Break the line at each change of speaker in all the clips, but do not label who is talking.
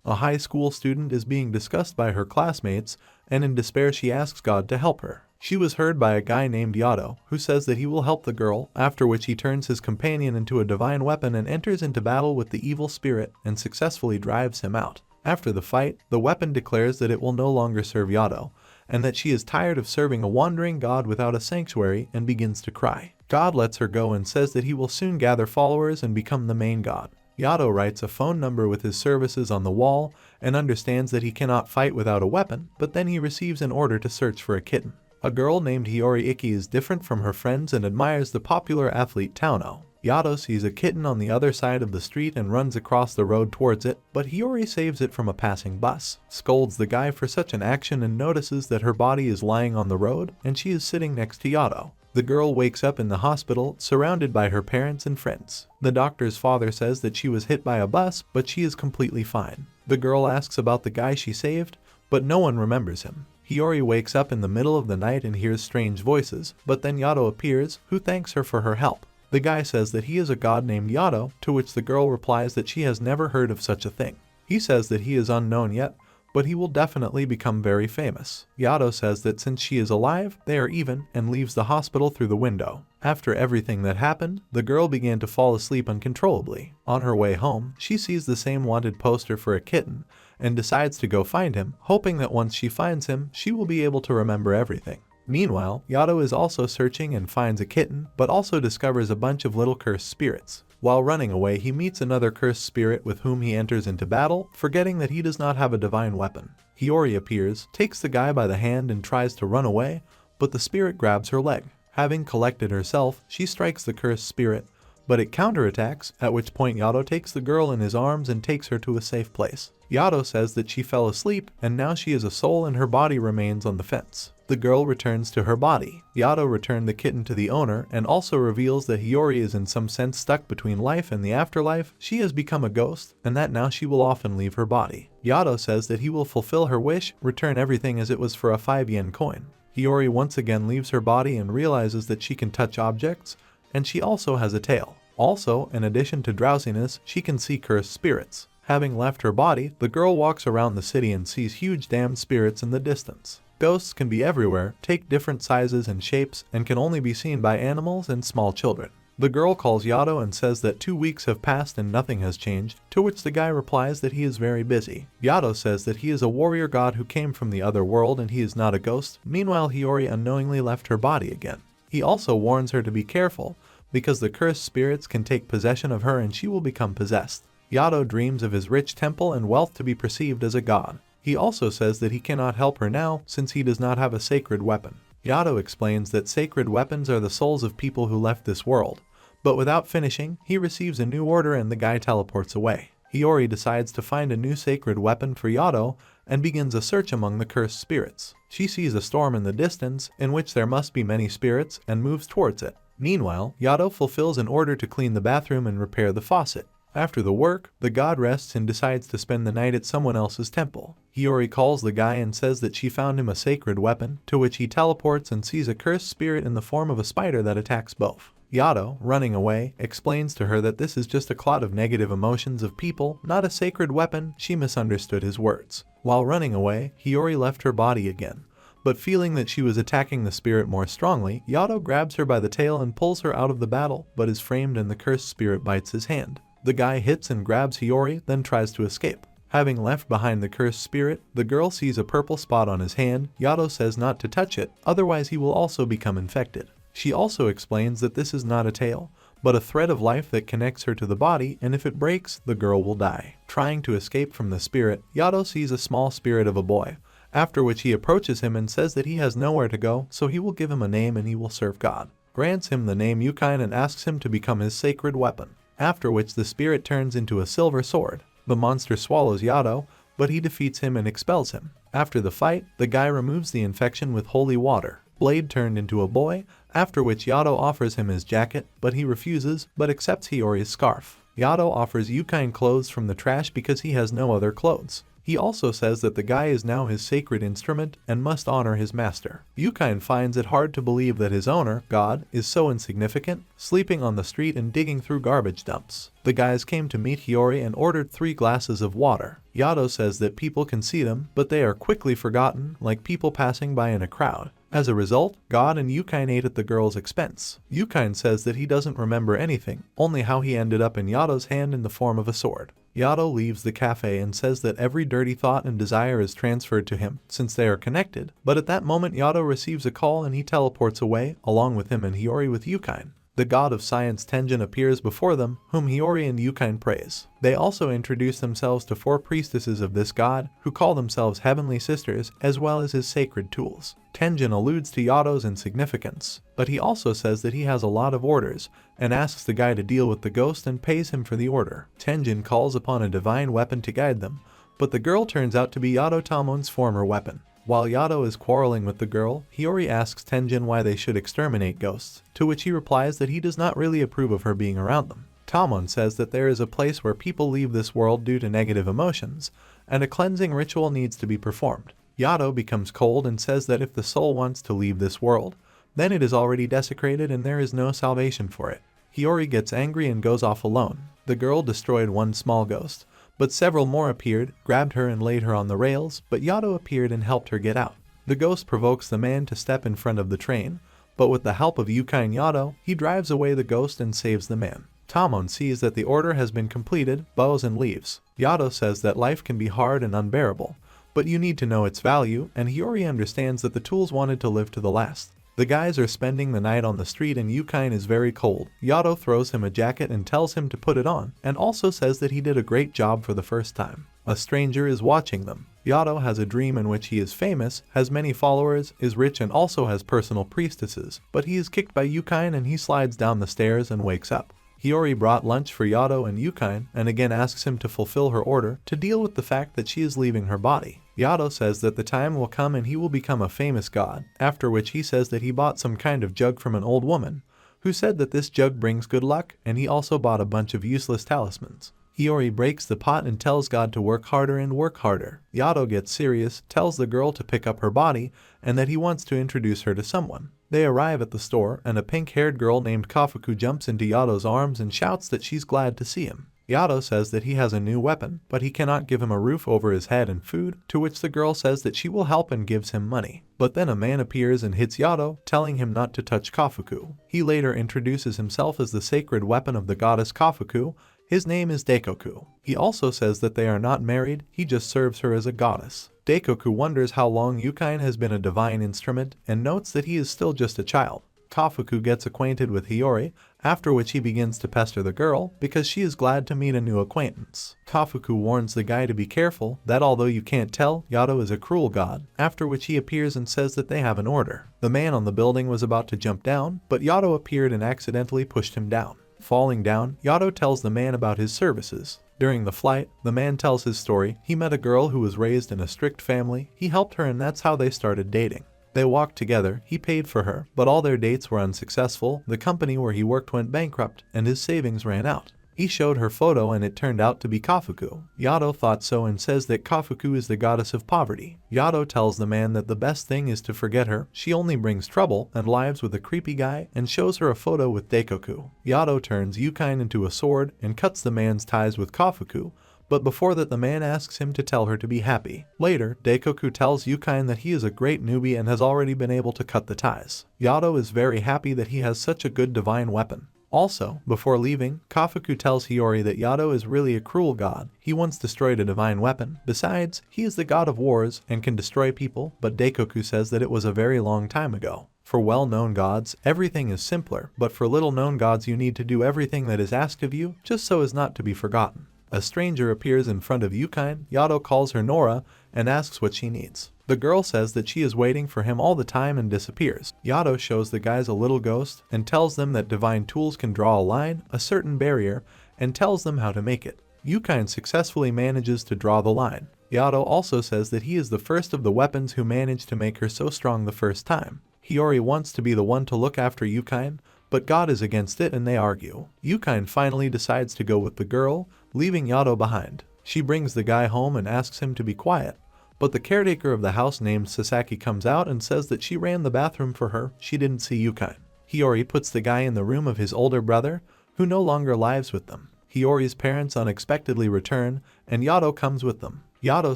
A high school student is being discussed by her classmates, and in despair she asks God to help her. She was heard by a guy named Yato, who says that he will help the girl, after which he turns his companion into a divine weapon and enters into battle with the evil spirit and successfully drives him out. After the fight, the weapon declares that it will no longer serve Yato, and that she is tired of serving a wandering god without a sanctuary and begins to cry. God lets her go and says that he will soon gather followers and become the main god. Yato writes a phone number with his services on the wall and understands that he cannot fight without a weapon, but then he receives an order to search for a kitten. A girl named Hiyori Iki is different from her friends and admires the popular athlete Tauno. Yato sees a kitten on the other side of the street and runs across the road towards it, but Hiyori saves it from a passing bus, scolds the guy for such an action and notices that her body is lying on the road and she is sitting next to Yato. The girl wakes up in the hospital, surrounded by her parents and friends. The doctor's father says that she was hit by a bus, but she is completely fine. The girl asks about the guy she saved, but no one remembers him. Hiyori wakes up in the middle of the night and hears strange voices, but then Yato appears, who thanks her for her help. The guy says that he is a god named Yato, to which the girl replies that she has never heard of such a thing. He says that he is unknown yet, but he will definitely become very famous. Yato says that since she is alive, they are even, and leaves the hospital through the window. After everything that happened, the girl began to fall asleep uncontrollably. On her way home, she sees the same wanted poster for a kitten, and decides to go find him, hoping that once she finds him, she will be able to remember everything. Meanwhile, Yato is also searching and finds a kitten, but also discovers a bunch of little cursed spirits. While running away, he meets another cursed spirit with whom he enters into battle, forgetting that he does not have a divine weapon. Hiyori appears, takes the guy by the hand and tries to run away, but the spirit grabs her leg. Having collected herself, she strikes the cursed spirit, but it counterattacks, at which point Yato takes the girl in his arms and takes her to a safe place. Yato says that she fell asleep and now she is a soul and her body remains on the fence. The girl returns to her body. Yato returned the kitten to the owner and also reveals that Hiyori is in some sense stuck between life and the afterlife. She has become a ghost and that now she will often leave her body. Yato says that he will fulfill her wish, return everything as it was for a 5 yen coin. Hiyori once again leaves her body and realizes that she can touch objects, and she also has a tail. Also, in addition to drowsiness, she can see cursed spirits. Having left her body, the girl walks around the city and sees huge damned spirits in the distance. Ghosts can be everywhere, take different sizes and shapes, and can only be seen by animals and small children. The girl calls Yato and says that 2 weeks have passed and nothing has changed, to which the guy replies that he is very busy. Yato says that he is a warrior god who came from the other world and he is not a ghost. Meanwhile, Hiyori unknowingly left her body again. He also warns her to be careful, because the cursed spirits can take possession of her and she will become possessed. Yato dreams of his rich temple and wealth to be perceived as a god. He also says that he cannot help her now since he does not have a sacred weapon. Yato explains that sacred weapons are the souls of people who left this world, but without finishing, he receives a new order and the guy teleports away. Hiyori decides to find a new sacred weapon for Yato and begins a search among the cursed spirits. She sees a storm in the distance in which there must be many spirits and moves towards it. Meanwhile, Yato fulfills an order to clean the bathroom and repair the faucet. After the work, the god rests and decides to spend the night at someone else's temple. Hiyori calls the guy and says that she found him a sacred weapon, to which he teleports and sees a cursed spirit in the form of a spider that attacks both. Yato, running away, explains to her that this is just a clot of negative emotions of people, not a sacred weapon. She misunderstood his words. While running away, Hiyori left her body again. But feeling that she was attacking the spirit more strongly, Yato grabs her by the tail and pulls her out of the battle, but is framed and the cursed spirit bites his hand. The guy hits and grabs Hiyori, then tries to escape. Having left behind the cursed spirit, the girl sees a purple spot on his hand. Yato says not to touch it, otherwise he will also become infected. She also explains that this is not a tail, but a thread of life that connects her to the body, and if it breaks, the girl will die. Trying to escape from the spirit, Yato sees a small spirit of a boy, after which he approaches him and says that he has nowhere to go, so he will give him a name and he will serve God. Grants him the name Yukine and asks him to become his sacred weapon. After which the spirit turns into a silver sword. The monster swallows Yato, but he defeats him and expels him. After the fight, the guy removes the infection with holy water. Blade turned into a boy, after which Yato offers him his jacket, but he refuses, but accepts Hiyori's scarf. Yato offers Yukine clothes from the trash because he has no other clothes. He also says that the guy is now his sacred instrument and must honor his master. Yukine finds it hard to believe that his owner, God, is so insignificant, sleeping on the street and digging through garbage dumps. The guys came to meet Hiyori and ordered 3 glasses of water. Yato says that people can see them, but they are quickly forgotten, like people passing by in a crowd. As a result, God and Yukine ate at the girl's expense. Yukine says that he doesn't remember anything, only how he ended up in Yato's hand in the form of a sword. Yato leaves the cafe and says that every dirty thought and desire is transferred to him, since they are connected, but at that moment Yato receives a call and he teleports away, along with him and Hiyori with Yukine. The god of science Tenjin appears before them, whom Hiyori and Yukine praise. They also introduce themselves to 4 priestesses of this god, who call themselves Heavenly Sisters, as well as his sacred tools. Tenjin alludes to Yato's insignificance, but he also says that he has a lot of orders, and asks the guy to deal with the ghost and pays him for the order. Tenjin calls upon a divine weapon to guide them, but the girl turns out to be Yato Tamon's former weapon. While Yato is quarreling with the girl, Hiyori asks Tenjin why they should exterminate ghosts, to which he replies that he does not really approve of her being around them. Tamon says that there is a place where people leave this world due to negative emotions, and a cleansing ritual needs to be performed. Yato becomes cold and says that if the soul wants to leave this world, then it is already desecrated and there is no salvation for it. Hiyori gets angry and goes off alone. The girl destroyed 1 small ghost, but several more appeared, grabbed her and laid her on the rails, but Yato appeared and helped her get out. The ghost provokes the man to step in front of the train, but with the help of Yukine Yato, he drives away the ghost and saves the man. Tamon sees that the order has been completed, bows and leaves. Yato says that life can be hard and unbearable, but you need to know its value, and Hiyori understands that the tools wanted to live to the last. The guys are spending the night on the street and Yukine is very cold. Yato throws him a jacket and tells him to put it on, and also says that he did a great job for the first time. A stranger is watching them. Yato has a dream in which he is famous, has many followers, is rich and also has personal priestesses, but he is kicked by Yukine and he slides down the stairs and wakes up. Hiyori brought lunch for Yato and Yukine and again asks him to fulfill her order to deal with the fact that she is leaving her body. Yato says that the time will come and he will become a famous god, after which he says that he bought some kind of jug from an old woman, who said that this jug brings good luck, and he also bought a bunch of useless talismans. Hiyori breaks the pot and tells God to work harder and work harder. Yato gets serious, tells the girl to pick up her body, and that he wants to introduce her to someone. They arrive at the store, and a pink-haired girl named Kofuku jumps into Yato's arms and shouts that she's glad to see him. Yato says that he has a new weapon, but he cannot give him a roof over his head and food, to which the girl says that she will help and gives him money. But then a man appears and hits Yato, telling him not to touch Kofuku. He later introduces himself as the sacred weapon of the goddess Kofuku. His name is Daikoku. He also says that they are not married, he just serves her as a goddess. Daikoku wonders how long Yukine has been a divine instrument and notes that he is still just a child. Kofuku gets acquainted with Hiyori, after which he begins to pester the girl because she is glad to meet a new acquaintance. Kofuku warns the guy to be careful, that although you can't tell, Yato is a cruel god, after which he appears and says that they have an order. The man on the building was about to jump down, but Yato appeared and accidentally pushed him down. Falling down, Yato tells the man about his services. During the flight, the man tells his story. He met a girl who was raised in a strict family, he helped her and that's how they started dating. They walked together, he paid for her, but all their dates were unsuccessful, the company where he worked went bankrupt, and his savings ran out. He showed her photo and it turned out to be Kofuku. Yato thought so and says that Kofuku is the goddess of poverty. Yato tells the man that the best thing is to forget her, she only brings trouble and lives with a creepy guy, and shows her a photo with Daikoku. Yato turns Yukine into a sword and cuts the man's ties with Kofuku, but before that the man asks him to tell her to be happy. Later, Daikoku tells Yukine that he is a great newbie and has already been able to cut the ties. Yato is very happy that he has such a good divine weapon. Also, before leaving, Kofuku tells Hiyori that Yato is really a cruel god. He once destroyed a divine weapon. Besides, he is the god of wars and can destroy people, but Daikoku says that it was a very long time ago. For well-known gods, everything is simpler, but for little-known gods you need to do everything that is asked of you, just so as not to be forgotten. A stranger appears in front of Yukine. Yato calls her Nora and asks what she needs. The girl says that she is waiting for him all the time and disappears. Yato shows the guys a little ghost and tells them that divine tools can draw a line, a certain barrier, and tells them how to make it. Yukine successfully manages to draw the line. Yato also says that he is the first of the weapons who managed to make her so strong the first time. Hiyori wants to be the one to look after Yukine, but God is against it and they argue. Yukine finally decides to go with the girl, leaving Yato behind. She brings the guy home and asks him to be quiet, but the caretaker of the house named Sasaki comes out and says that she ran the bathroom for her, she didn't see Yukine. Hiyori puts the guy in the room of his older brother, who no longer lives with them. Hiyori's parents unexpectedly return, and Yato comes with them. Yato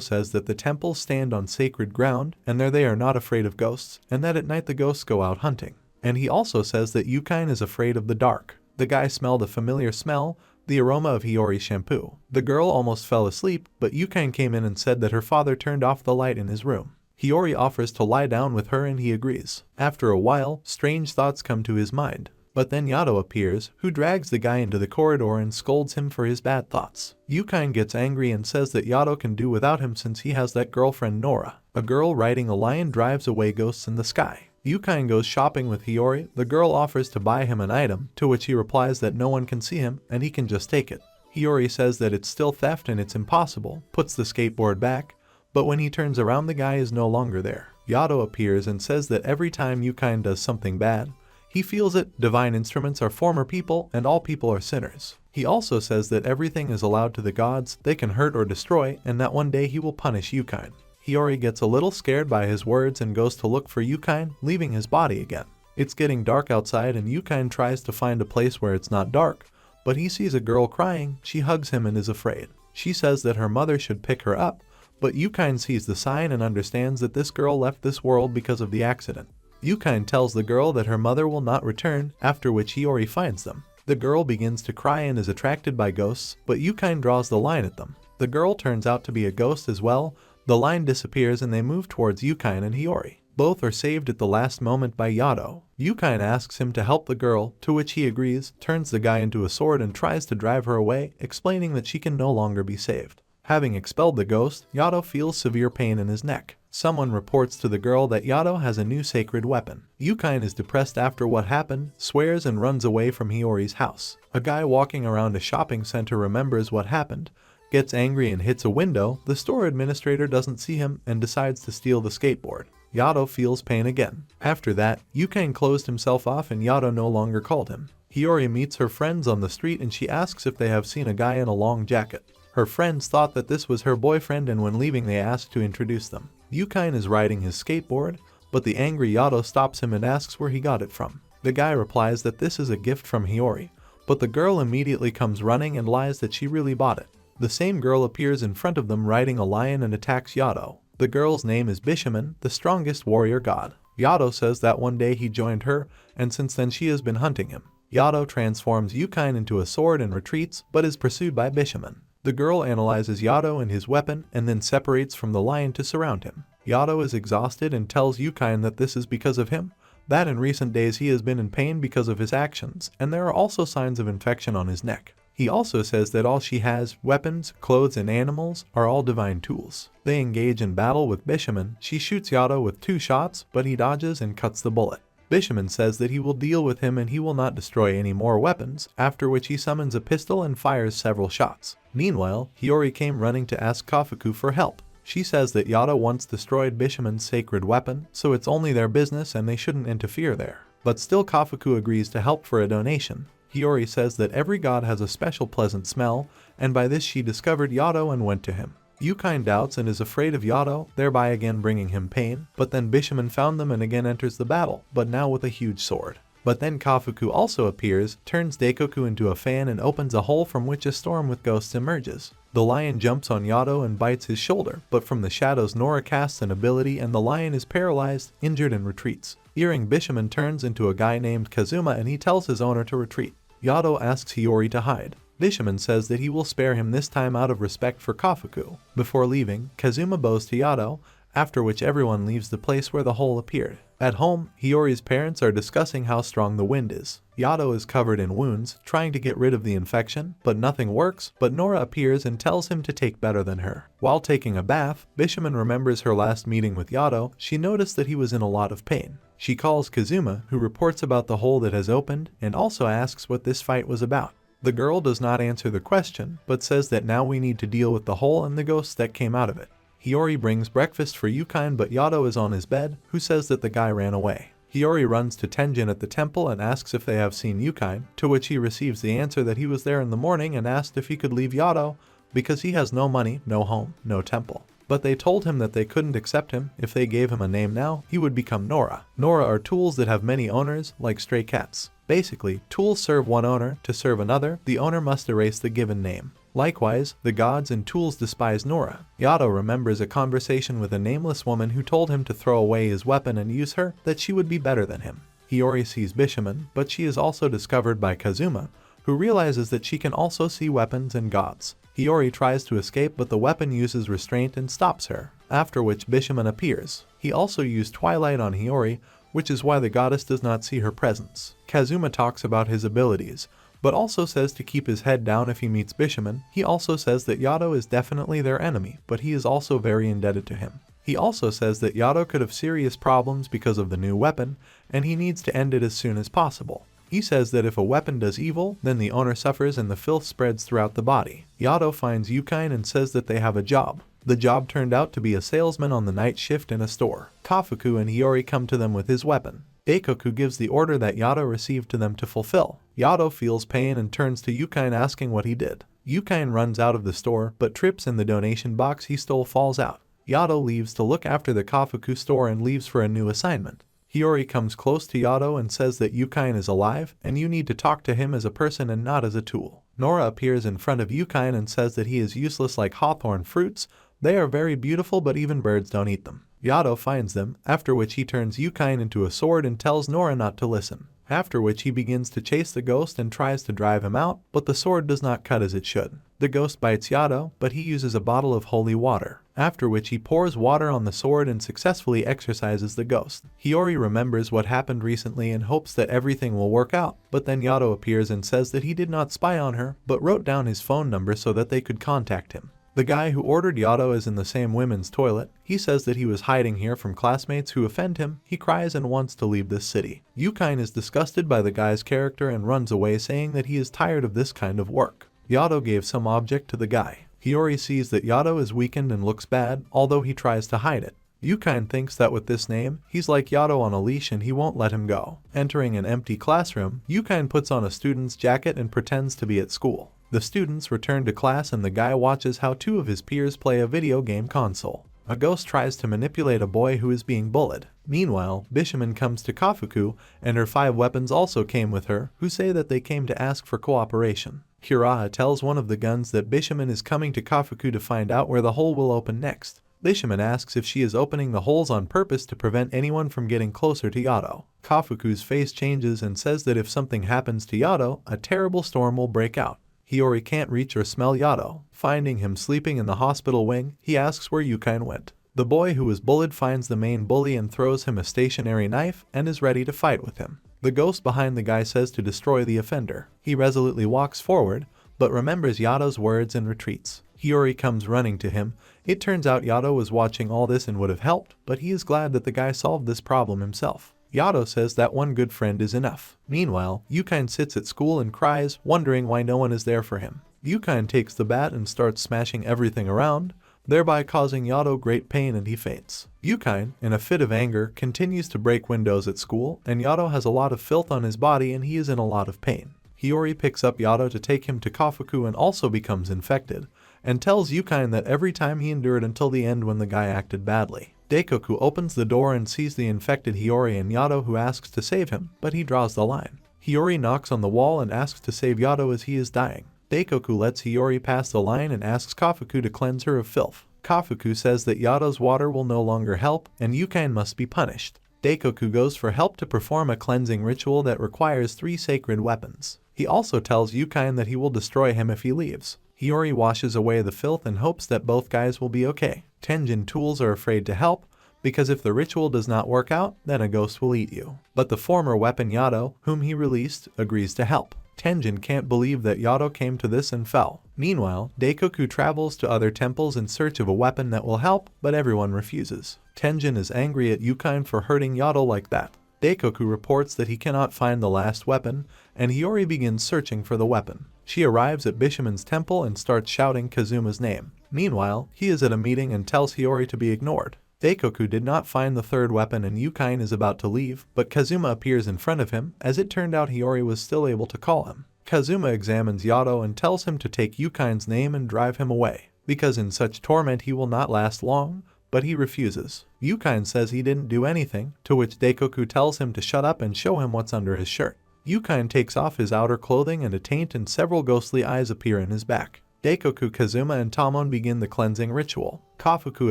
says that the temples stand on sacred ground, and there they are not afraid of ghosts, and that at night the ghosts go out hunting. And he also says that Yukine is afraid of the dark. The guy smelled a familiar smell, the aroma of Hiyori's shampoo. The girl almost fell asleep, but Yukine came in and said that her father turned off the light in his room. Hiyori offers to lie down with her and he agrees. After a while, strange thoughts come to his mind. But then Yato appears, who drags the guy into the corridor and scolds him for his bad thoughts. Yukine gets angry and says that Yato can do without him since he has that girlfriend Nora. A girl riding a lion drives away ghosts in the sky. Yukine goes shopping with Hiyori. The girl offers to buy him an item, to which he replies that no one can see him and he can just take it. Hiyori says that it's still theft and it's impossible, puts the skateboard back, but when he turns around the guy is no longer there. Yato appears and says that every time Yukine does something bad, he feels it. Divine instruments are former people and all people are sinners. He also says that everything is allowed to the gods, they can hurt or destroy, and that one day he will punish Yukine. Hiyori gets a little scared by his words and goes to look for Yukine, leaving his body again. It's getting dark outside and Yukine tries to find a place where it's not dark, but he sees a girl crying. She hugs him and is afraid. She says that her mother should pick her up, but Yukine sees the sign and understands that this girl left this world because of the accident. Yukine tells the girl that her mother will not return, after which Hiyori finds them. The girl begins to cry and is attracted by ghosts, but Yukine draws the line at them. The girl turns out to be a ghost as well. The line disappears and they move towards Yukine and Hiyori. Both are saved at the last moment by Yato. Yukine asks him to help the girl, to which he agrees, turns the guy into a sword and tries to drive her away, explaining that she can no longer be saved. Having expelled the ghost, Yato feels severe pain in his neck. Someone reports to the girl that Yato has a new sacred weapon. Yukine is depressed after what happened, swears and runs away from Hiyori's house. A guy walking around a shopping center remembers what happened, gets angry and hits a window. The store administrator doesn't see him and decides to steal the skateboard. Yato feels pain again. After that, Yukine closed himself off and Yato no longer called him. Hiyori meets her friends on the street and she asks if they have seen a guy in a long jacket. Her friends thought that this was her boyfriend and when leaving they asked to introduce them. Yukine is riding his skateboard, but the angry Yato stops him and asks where he got it from. The guy replies that this is a gift from Hiyori, but the girl immediately comes running and lies that she really bought it. The same girl appears in front of them riding a lion and attacks Yato. The girl's name is Bishamon, the strongest warrior god. Yato says that one day he joined her, and since then she has been hunting him. Yato transforms Yukine into a sword and retreats, but is pursued by Bishamon. The girl analyzes Yato and his weapon and then separates from the lion to surround him. Yato is exhausted and tells Yukine that this is because of him, that in recent days he has been in pain because of his actions, and there are also signs of infection on his neck. He also says that all she has, weapons, clothes, and animals, are all divine tools. They engage in battle with Bishamon. She shoots Yato with 2 shots, but he dodges and cuts the bullet. Bishamon says that he will deal with him and he will not destroy any more weapons, after which he summons a pistol and fires several shots. Meanwhile, Hiyori came running to ask Kofuku for help. She says that Yato once destroyed Bishamon's sacred weapon, so it's only their business and they shouldn't interfere there. But still Kofuku agrees to help for a donation. Hiyori says that every god has a special pleasant smell, and by this she discovered Yato and went to him. Yukine doubts and is afraid of Yato, thereby again bringing him pain, but then Bishamon found them and again enters the battle, but now with a huge sword. But then Kofuku also appears, turns Daikoku into a fan and opens a hole from which a storm with ghosts emerges. The lion jumps on Yato and bites his shoulder, but from the shadows Nora casts an ability and the lion is paralyzed, injured and retreats. Earring Bishamon turns into a guy named Kazuma and he tells his owner to retreat. Yato asks Hiyori to hide. Bishamon says that he will spare him this time out of respect for Kofuku. Before leaving, Kazuma bows to Yato, after which everyone leaves the place where the hole appeared. At home, Hiyori's parents are discussing how strong the wind is. Yato is covered in wounds, trying to get rid of the infection, but nothing works, but Nora appears and tells him to take better than her. While taking a bath, Bishamon remembers her last meeting with Yato. She noticed that he was in a lot of pain. She calls Kazuma, who reports about the hole that has opened, and also asks what this fight was about. The girl does not answer the question, but says that now we need to deal with the hole and the ghosts that came out of it. Hiyori brings breakfast for Yukine, but Yato is on his bed, who says that the guy ran away. Hiyori runs to Tenjin at the temple and asks if they have seen Yukine, to which he receives the answer that he was there in the morning and asked if he could leave Yato, because he has no money, no home, no temple. But they told him that they couldn't accept him. If they gave him a name now, he would become Nora. Nora are tools that have many owners, like stray cats. Basically, tools serve one owner. To serve another, the owner must erase the given name. Likewise, the gods and tools despise Nora. Yato remembers a conversation with a nameless woman who told him to throw away his weapon and use her, that she would be better than him. Hiyori sees Bishamon, but she is also discovered by Kazuma, who realizes that she can also see weapons and gods. Hiyori tries to escape, but the weapon uses restraint and stops her, after which Bishamon appears. He also used Twilight on Hiyori, which is why the goddess does not see her presence. Kazuma talks about his abilities, but also says to keep his head down if he meets Bishamon. He also says that Yato is definitely their enemy, but he is also very indebted to him. He also says that Yato could have serious problems because of the new weapon, and he needs to end it as soon as possible. He says that if a weapon does evil, then the owner suffers and the filth spreads throughout the body. Yato finds Yukine and says that they have a job. The job turned out to be a salesman on the night shift in a store. Kofuku and Hiyori come to them with his weapon. Daikoku gives the order that Yato received to them to fulfill. Yato feels pain and turns to Yukine asking what he did. Yukine runs out of the store, but trips and the donation box he stole falls out. Yato leaves to look after the Kofuku store and leaves for a new assignment. Hiyori comes close to Yato and says that Yukine is alive, and you need to talk to him as a person and not as a tool. Nora appears in front of Yukine and says that he is useless like hawthorn fruits. They are very beautiful, but even birds don't eat them. Yato finds them, after which he turns Yukine into a sword and tells Nora not to listen. After which he begins to chase the ghost and tries to drive him out, but the sword does not cut as it should. The ghost bites Yato, but he uses a bottle of holy water, after which he pours water on the sword and successfully exorcises the ghost. Hiyori remembers what happened recently and hopes that everything will work out, but then Yato appears and says that he did not spy on her, but wrote down his phone number so that they could contact him. The guy who ordered Yato is in the same women's toilet. He says that he was hiding here from classmates who offend him. He cries and wants to leave this city. Yukine is disgusted by the guy's character and runs away, saying that he is tired of this kind of work. Yato gave some object to the guy. Hiyori sees that Yato is weakened and looks bad, although he tries to hide it. Yukine thinks that with this name, he's like Yato on a leash and he won't let him go. Entering an empty classroom, Yukine puts on a student's jacket and pretends to be at school. The students return to class and the guy watches how two of his peers play a video game console. A ghost tries to manipulate a boy who is being bullied. Meanwhile, Bishamon comes to Kofuku, and her 5 weapons also came with her, who say that they came to ask for cooperation. Hiraha tells one of the guns that Bishamon is coming to Kofuku to find out where the hole will open next. Bishamon asks if she is opening the holes on purpose to prevent anyone from getting closer to Yato. Kofuku's face changes and says that if something happens to Yato, a terrible storm will break out. Hiyori can't reach or smell Yato. Finding him sleeping in the hospital wing, he asks where Yukine went. The boy who was bullied finds the main bully and throws him a stationary knife and is ready to fight with him. The ghost behind the guy says to destroy the offender. He resolutely walks forward, but remembers Yato's words and retreats. Hiyori comes running to him. It turns out Yato was watching all this and would have helped, but he is glad that the guy solved this problem himself. Yato says that one good friend is enough. Meanwhile, Yukine sits at school and cries, wondering why no one is there for him. Yukine takes the bat and starts smashing everything around, thereby causing Yato great pain and he faints. Yukine, in a fit of anger, continues to break windows at school, and Yato has a lot of filth on his body and he is in a lot of pain. Hiyori picks up Yato to take him to Kofuku and also becomes infected, and tells Yukine that every time he endured until the end when the guy acted badly. Daikoku opens the door and sees the infected Hiyori and Yato, who asks to save him, but he draws the line. Hiyori knocks on the wall and asks to save Yato as he is dying. Daikoku lets Hiyori pass the line and asks Kofuku to cleanse her of filth. Kofuku says that Yato's water will no longer help and Yukine must be punished. Daikoku goes for help to perform a cleansing ritual that requires 3 sacred weapons. He also tells Yukine that he will destroy him if he leaves. Hiyori washes away the filth and hopes that both guys will be okay. Tenjin tools are afraid to help, because if the ritual does not work out, then a ghost will eat you. But the former weapon Yato, whom he released, agrees to help. Tenjin can't believe that Yato came to this and fell. Meanwhile, Daikoku travels to other temples in search of a weapon that will help, but everyone refuses. Tenjin is angry at Yukine for hurting Yato like that. Daikoku reports that he cannot find the last weapon, and Hiyori begins searching for the weapon. She arrives at Bishamon's temple and starts shouting Kazuma's name. Meanwhile, he is at a meeting and tells Hiyori to be ignored. Daikoku did not find the 3rd weapon and Yukine is about to leave, but Kazuma appears in front of him. As it turned out, Hiyori was still able to call him. Kazuma examines Yato and tells him to take Yukine's name and drive him away, because in such torment he will not last long, but he refuses. Yukine says he didn't do anything, to which Daikoku tells him to shut up and show him what's under his shirt. Yukine takes off his outer clothing and a taint and several ghostly eyes appear in his back. Daikoku, Kazuma, and Tamon begin the cleansing ritual. Kofuku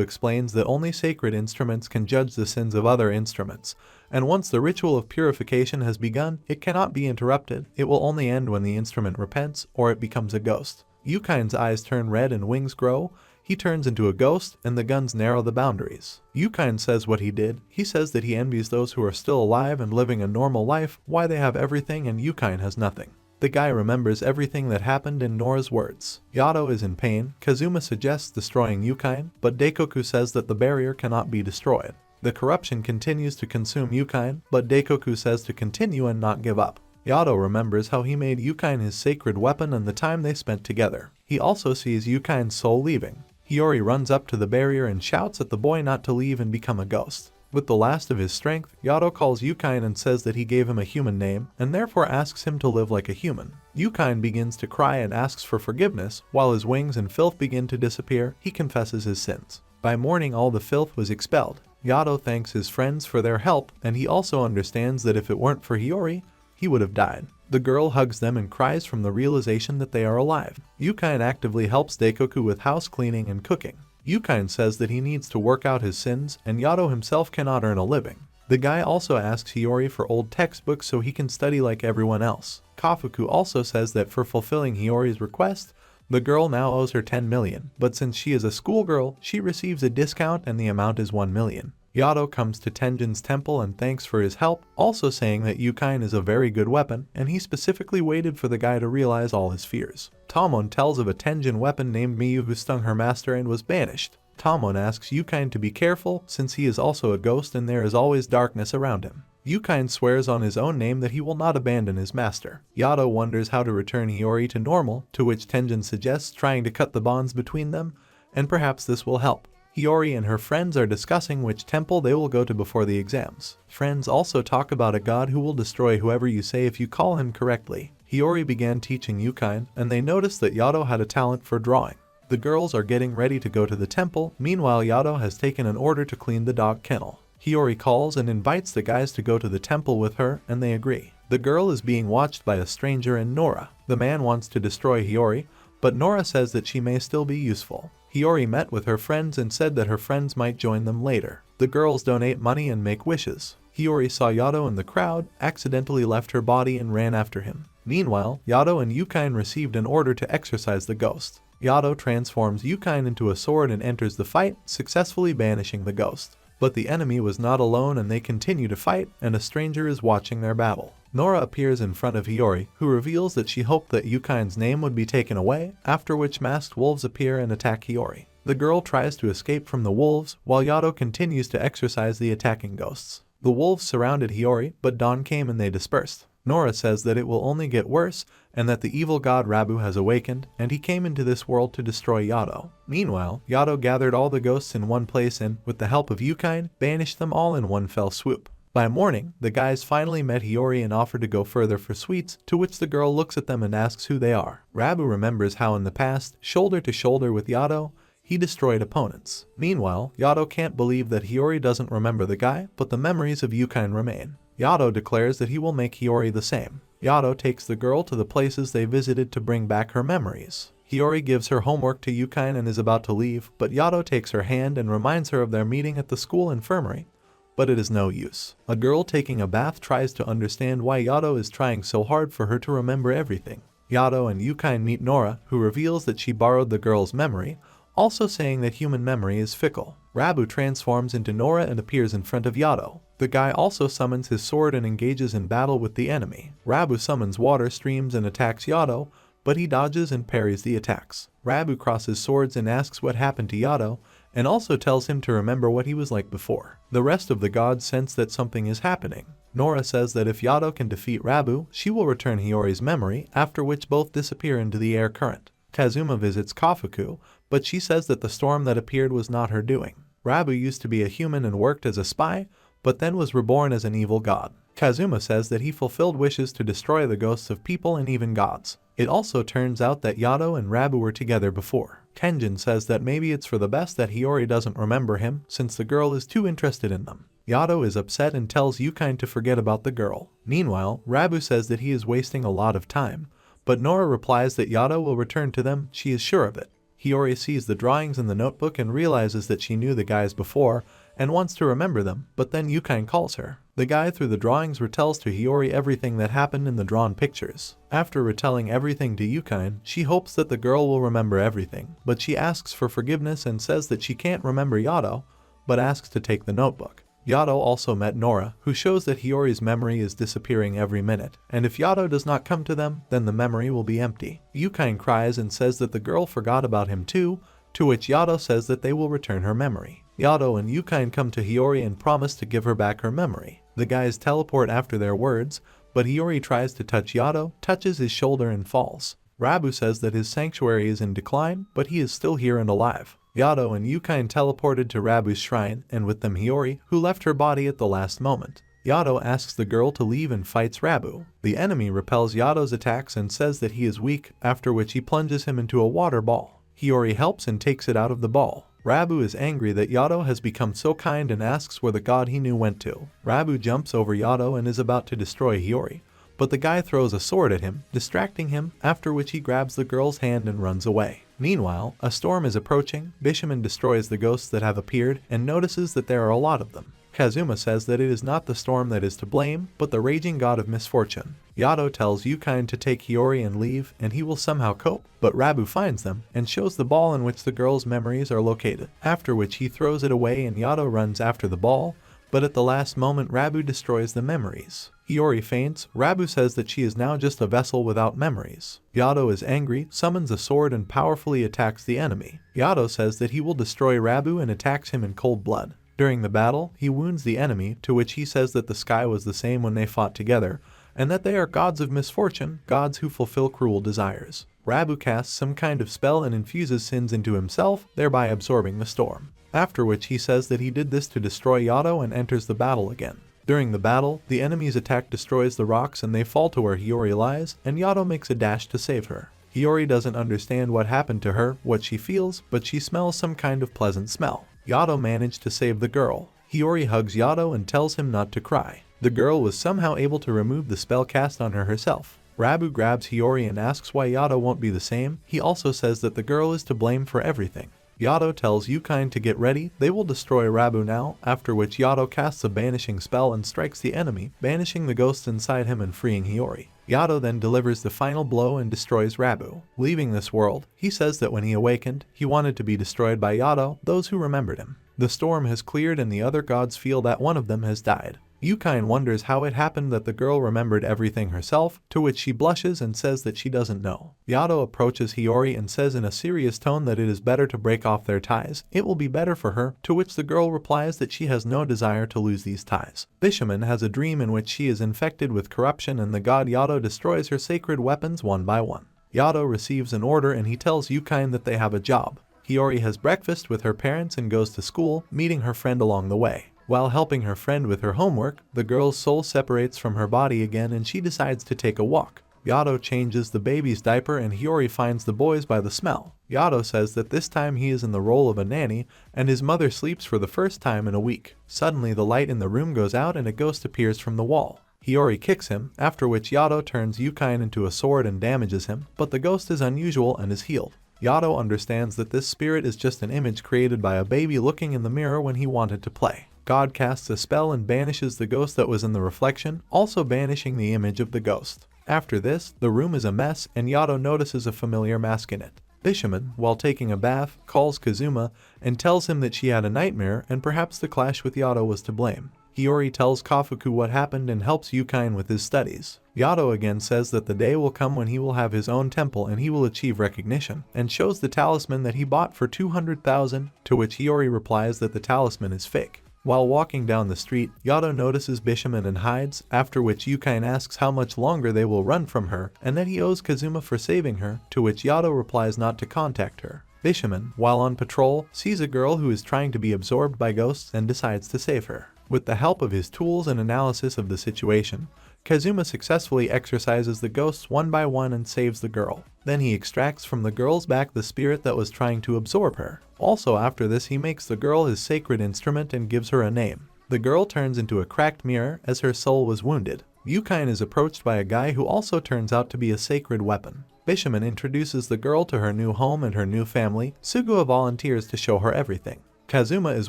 explains that only sacred instruments can judge the sins of other instruments, and once the ritual of purification has begun, it cannot be interrupted. It will only end when the instrument repents or it becomes a ghost. Yukine's eyes turn red and wings grow. He turns into a ghost and the guns narrow the boundaries. Yukine says what he did. He says that he envies those who are still alive and living a normal life, why they have everything and Yukine has nothing. The guy remembers everything that happened in Nora's words. Yato is in pain. Kazuma suggests destroying Yukine, but Daikoku says that the barrier cannot be destroyed. The corruption continues to consume Yukine, but Daikoku says to continue and not give up. Yato remembers how he made Yukine his sacred weapon and the time they spent together. He also sees Yukine's soul leaving. Hiyori runs up to the barrier and shouts at the boy not to leave and become a ghost. With the last of his strength, Yato calls Yukine and says that he gave him a human name and therefore asks him to live like a human. Yukine begins to cry and asks for forgiveness. While his wings and filth begin to disappear, he confesses his sins. By morning, all the filth was expelled. Yato thanks his friends for their help, and he also understands that if it weren't for Hiyori, he would have died. The girl hugs them and cries from the realization that they are alive. Yukine actively helps Daikoku with house cleaning and cooking. Yukine says that he needs to work out his sins and Yato himself cannot earn a living. The guy also asks Hiyori for old textbooks so he can study like everyone else. Kofuku also says that for fulfilling Hiyori's request, the girl now owes her 10 million, but since she is a schoolgirl, she receives a discount and the amount is 1 million. Yato comes to Tenjin's temple and thanks for his help, also saying that Yukine is a very good weapon and he specifically waited for the guy to realize all his fears. Tamon tells of a Tenjin weapon named Miyu who stung her master and was banished. Tamon asks Yukine to be careful since he is also a ghost and there is always darkness around him. Yukine swears on his own name that he will not abandon his master. Yato wonders how to return Hiyori to normal, to which Tenjin suggests trying to cut the bonds between them, and perhaps this will help. Hiyori and her friends are discussing which temple they will go to before the exams. Friends also talk about a god who will destroy whoever you say if you call him correctly. Hiyori began teaching Yukine, and they noticed that Yato had a talent for drawing. The girls are getting ready to go to the temple. Meanwhile, Yato has taken an order to clean the dog kennel. Hiyori calls and invites the guys to go to the temple with her, and they agree. The girl is being watched by a stranger and Nora. The man wants to destroy Hiyori, but Nora says that she may still be useful. Hiyori met with her friends and said that her friends might join them later. The girls donate money and make wishes. Hiyori saw Yato in the crowd, accidentally left her body and ran after him. Meanwhile, Yato and Yukine received an order to exorcise the ghost. Yato transforms Yukine into a sword and enters the fight, successfully banishing the ghost. But the enemy was not alone and they continue to fight, and a stranger is watching their battle. Nora appears in front of Hiyori, who reveals that she hoped that Yukine's name would be taken away, after which masked wolves appear and attack Hiyori. The girl tries to escape from the wolves, while Yato continues to exorcise the attacking ghosts. The wolves surrounded Hiyori, but dawn came and they dispersed. Nora says that it will only get worse, and that the evil god Rabo has awakened, and he came into this world to destroy Yato. Meanwhile, Yato gathered all the ghosts in one place and, with the help of Yukine, banished them all in one fell swoop. By morning, the guys finally met Hiyori and offered to go further for sweets, to which the girl looks at them and asks who they are. Rabo remembers how in the past, shoulder to shoulder with Yato, he destroyed opponents. Meanwhile, Yato can't believe that Hiyori doesn't remember the guy, but the memories of Yukine remain. Yato declares that he will make Hiyori the same. Yato takes the girl to the places they visited to bring back her memories. Hiyori gives her homework to Yukine and is about to leave, but Yato takes her hand and reminds her of their meeting at the school infirmary. But it is no use. A girl taking a bath tries to understand why Yato is trying so hard for her to remember everything. Yato and Yukine meet Nora, who reveals that she borrowed the girl's memory, also saying that human memory is fickle. Rabo transforms into Nora and appears in front of Yato. The guy also summons his sword and engages in battle with the enemy. Rabo summons water streams and attacks Yato, but he dodges and parries the attacks. Rabo crosses swords and asks what happened to Yato, and also tells him to remember what he was like before. The rest of the gods sense that something is happening. Nora says that if Yato can defeat Rabo, she will return Hiyori's memory, after which both disappear into the air current. Kazuma visits Kofuku, but she says that the storm that appeared was not her doing. Rabo used to be a human and worked as a spy, but then was reborn as an evil god. Kazuma says that he fulfilled wishes to destroy the ghosts of people and even gods. It also turns out that Yato and Rabo were together before. Kenjin says that maybe it's for the best that Hiyori doesn't remember him since the girl is too interested in them. Yato is upset and tells Yukine to forget about the girl. Meanwhile, Rabo says that he is wasting a lot of time, but Nora replies that Yato will return to them, she is sure of it. Hiyori sees the drawings in the notebook and realizes that she knew the guys before and wants to remember them, but then Yukine calls her. The guy through the drawings retells to Hiyori everything that happened in the drawn pictures. After retelling everything to Yukine, she hopes that the girl will remember everything, but she asks for forgiveness and says that she can't remember Yato, but asks to take the notebook. Yato also met Nora, who shows that Hiyori's memory is disappearing every minute, and if Yato does not come to them, then the memory will be empty. Yukine cries and says that the girl forgot about him too, to which Yato says that they will return her memory. Yato and Yukine come to Hiyori and promise to give her back her memory. The guys teleport after their words, but Hiyori tries to touch Yato, touches his shoulder and falls. Rabo says that his sanctuary is in decline, but he is still here and alive. Yato and Yukine teleported to Rabu's shrine, and with them Hiyori, who left her body at the last moment. Yato asks the girl to leave and fights Rabo. The enemy repels Yato's attacks and says that he is weak, after which he plunges him into a water ball. Hiyori helps and takes it out of the ball. Rabo is angry that Yato has become so kind and asks where the god he knew went to. Rabo jumps over Yato and is about to destroy Hiyori, but the guy throws a sword at him, distracting him, after which he grabs the girl's hand and runs away. Meanwhile, a storm is approaching. Bishamon destroys the ghosts that have appeared and notices that there are a lot of them. Kazuma says that it is not the storm that is to blame, but the raging god of misfortune. Yato tells Yukine to take Hiyori and leave, and he will somehow cope, but Rabo finds them and shows the ball in which the girl's memories are located, after which he throws it away and Yato runs after the ball, but at the last moment Rabo destroys the memories. Hiyori faints. Rabo says that she is now just a vessel without memories. Yato is angry, summons a sword and powerfully attacks the enemy. Yato says that he will destroy Rabo and attacks him in cold blood. During the battle, he wounds the enemy, to which he says that the sky was the same when they fought together, and that they are gods of misfortune, gods who fulfill cruel desires. Rabo casts some kind of spell and infuses sins into himself, thereby absorbing the storm. After which he says that he did this to destroy Yato and enters the battle again. During the battle, the enemy's attack destroys the rocks and they fall to where Hiyori lies, and Yato makes a dash to save her. Hiyori doesn't understand what happened to her, what she feels, but she smells some kind of pleasant smell. Yato managed to save the girl. Hiyori hugs Yato and tells him not to cry. The girl was somehow able to remove the spell cast on her herself. Rabo grabs Hiyori and asks why Yato won't be the same. He also says that the girl is to blame for everything. Yato tells Yukine to get ready, they will destroy Rabo now, after which Yato casts a banishing spell and strikes the enemy, banishing the ghosts inside him and freeing Hiyori. Yato then delivers the final blow and destroys Rabo. Leaving this world, he says that when he awakened, he wanted to be destroyed by Yato, those who remembered him. The storm has cleared and the other gods feel that one of them has died. Yukine wonders how it happened that the girl remembered everything herself, to which she blushes and says that she doesn't know. Yato approaches Hiyori and says in a serious tone that it is better to break off their ties. It will be better for her, to which the girl replies that she has no desire to lose these ties. Bishamon has a dream in which she is infected with corruption and the god Yato destroys her sacred weapons one by one. Yato receives an order and he tells Yukine that they have a job. Hiyori has breakfast with her parents and goes to school, meeting her friend along the way. While helping her friend with her homework, the girl's soul separates from her body again and she decides to take a walk. Yato changes the baby's diaper and Hiyori finds the boys by the smell. Yato says that this time he is in the role of a nanny and his mother sleeps for the first time in a week. Suddenly the light in the room goes out and a ghost appears from the wall. Hiyori kicks him, after which Yato turns Yukine into a sword and damages him, but the ghost is unusual and is healed. Yato understands that this spirit is just an image created by a baby looking in the mirror when he wanted to play. God casts a spell and banishes the ghost that was in the reflection, also banishing the image of the ghost. After this, the room is a mess and Yato notices a familiar mask in it. Bishamon, while taking a bath, calls Kazuma and tells him that she had a nightmare and perhaps the clash with Yato was to blame. Hiyori tells Kofuku what happened and helps Yukine with his studies. Yato again says that the day will come when he will have his own temple and he will achieve recognition, and shows the talisman that he bought for 200,000, to which Hiyori replies that the talisman is fake. While walking down the street, Yato notices Bishamon and hides, after which Yukine asks how much longer they will run from her, and that he owes Kazuma for saving her, to which Yato replies not to contact her. Bishamon, while on patrol, sees a girl who is trying to be absorbed by ghosts and decides to save her. With the help of his tools and analysis of the situation, Kazuma successfully exorcises the ghosts one by one and saves the girl. Then he extracts from the girl's back the spirit that was trying to absorb her. Also after this he makes the girl his sacred instrument and gives her a name. The girl turns into a cracked mirror as her soul was wounded. Yukine is approached by a guy who also turns out to be a sacred weapon. Bishamon introduces the girl to her new home and her new family. Suguha volunteers to show her everything. Kazuma is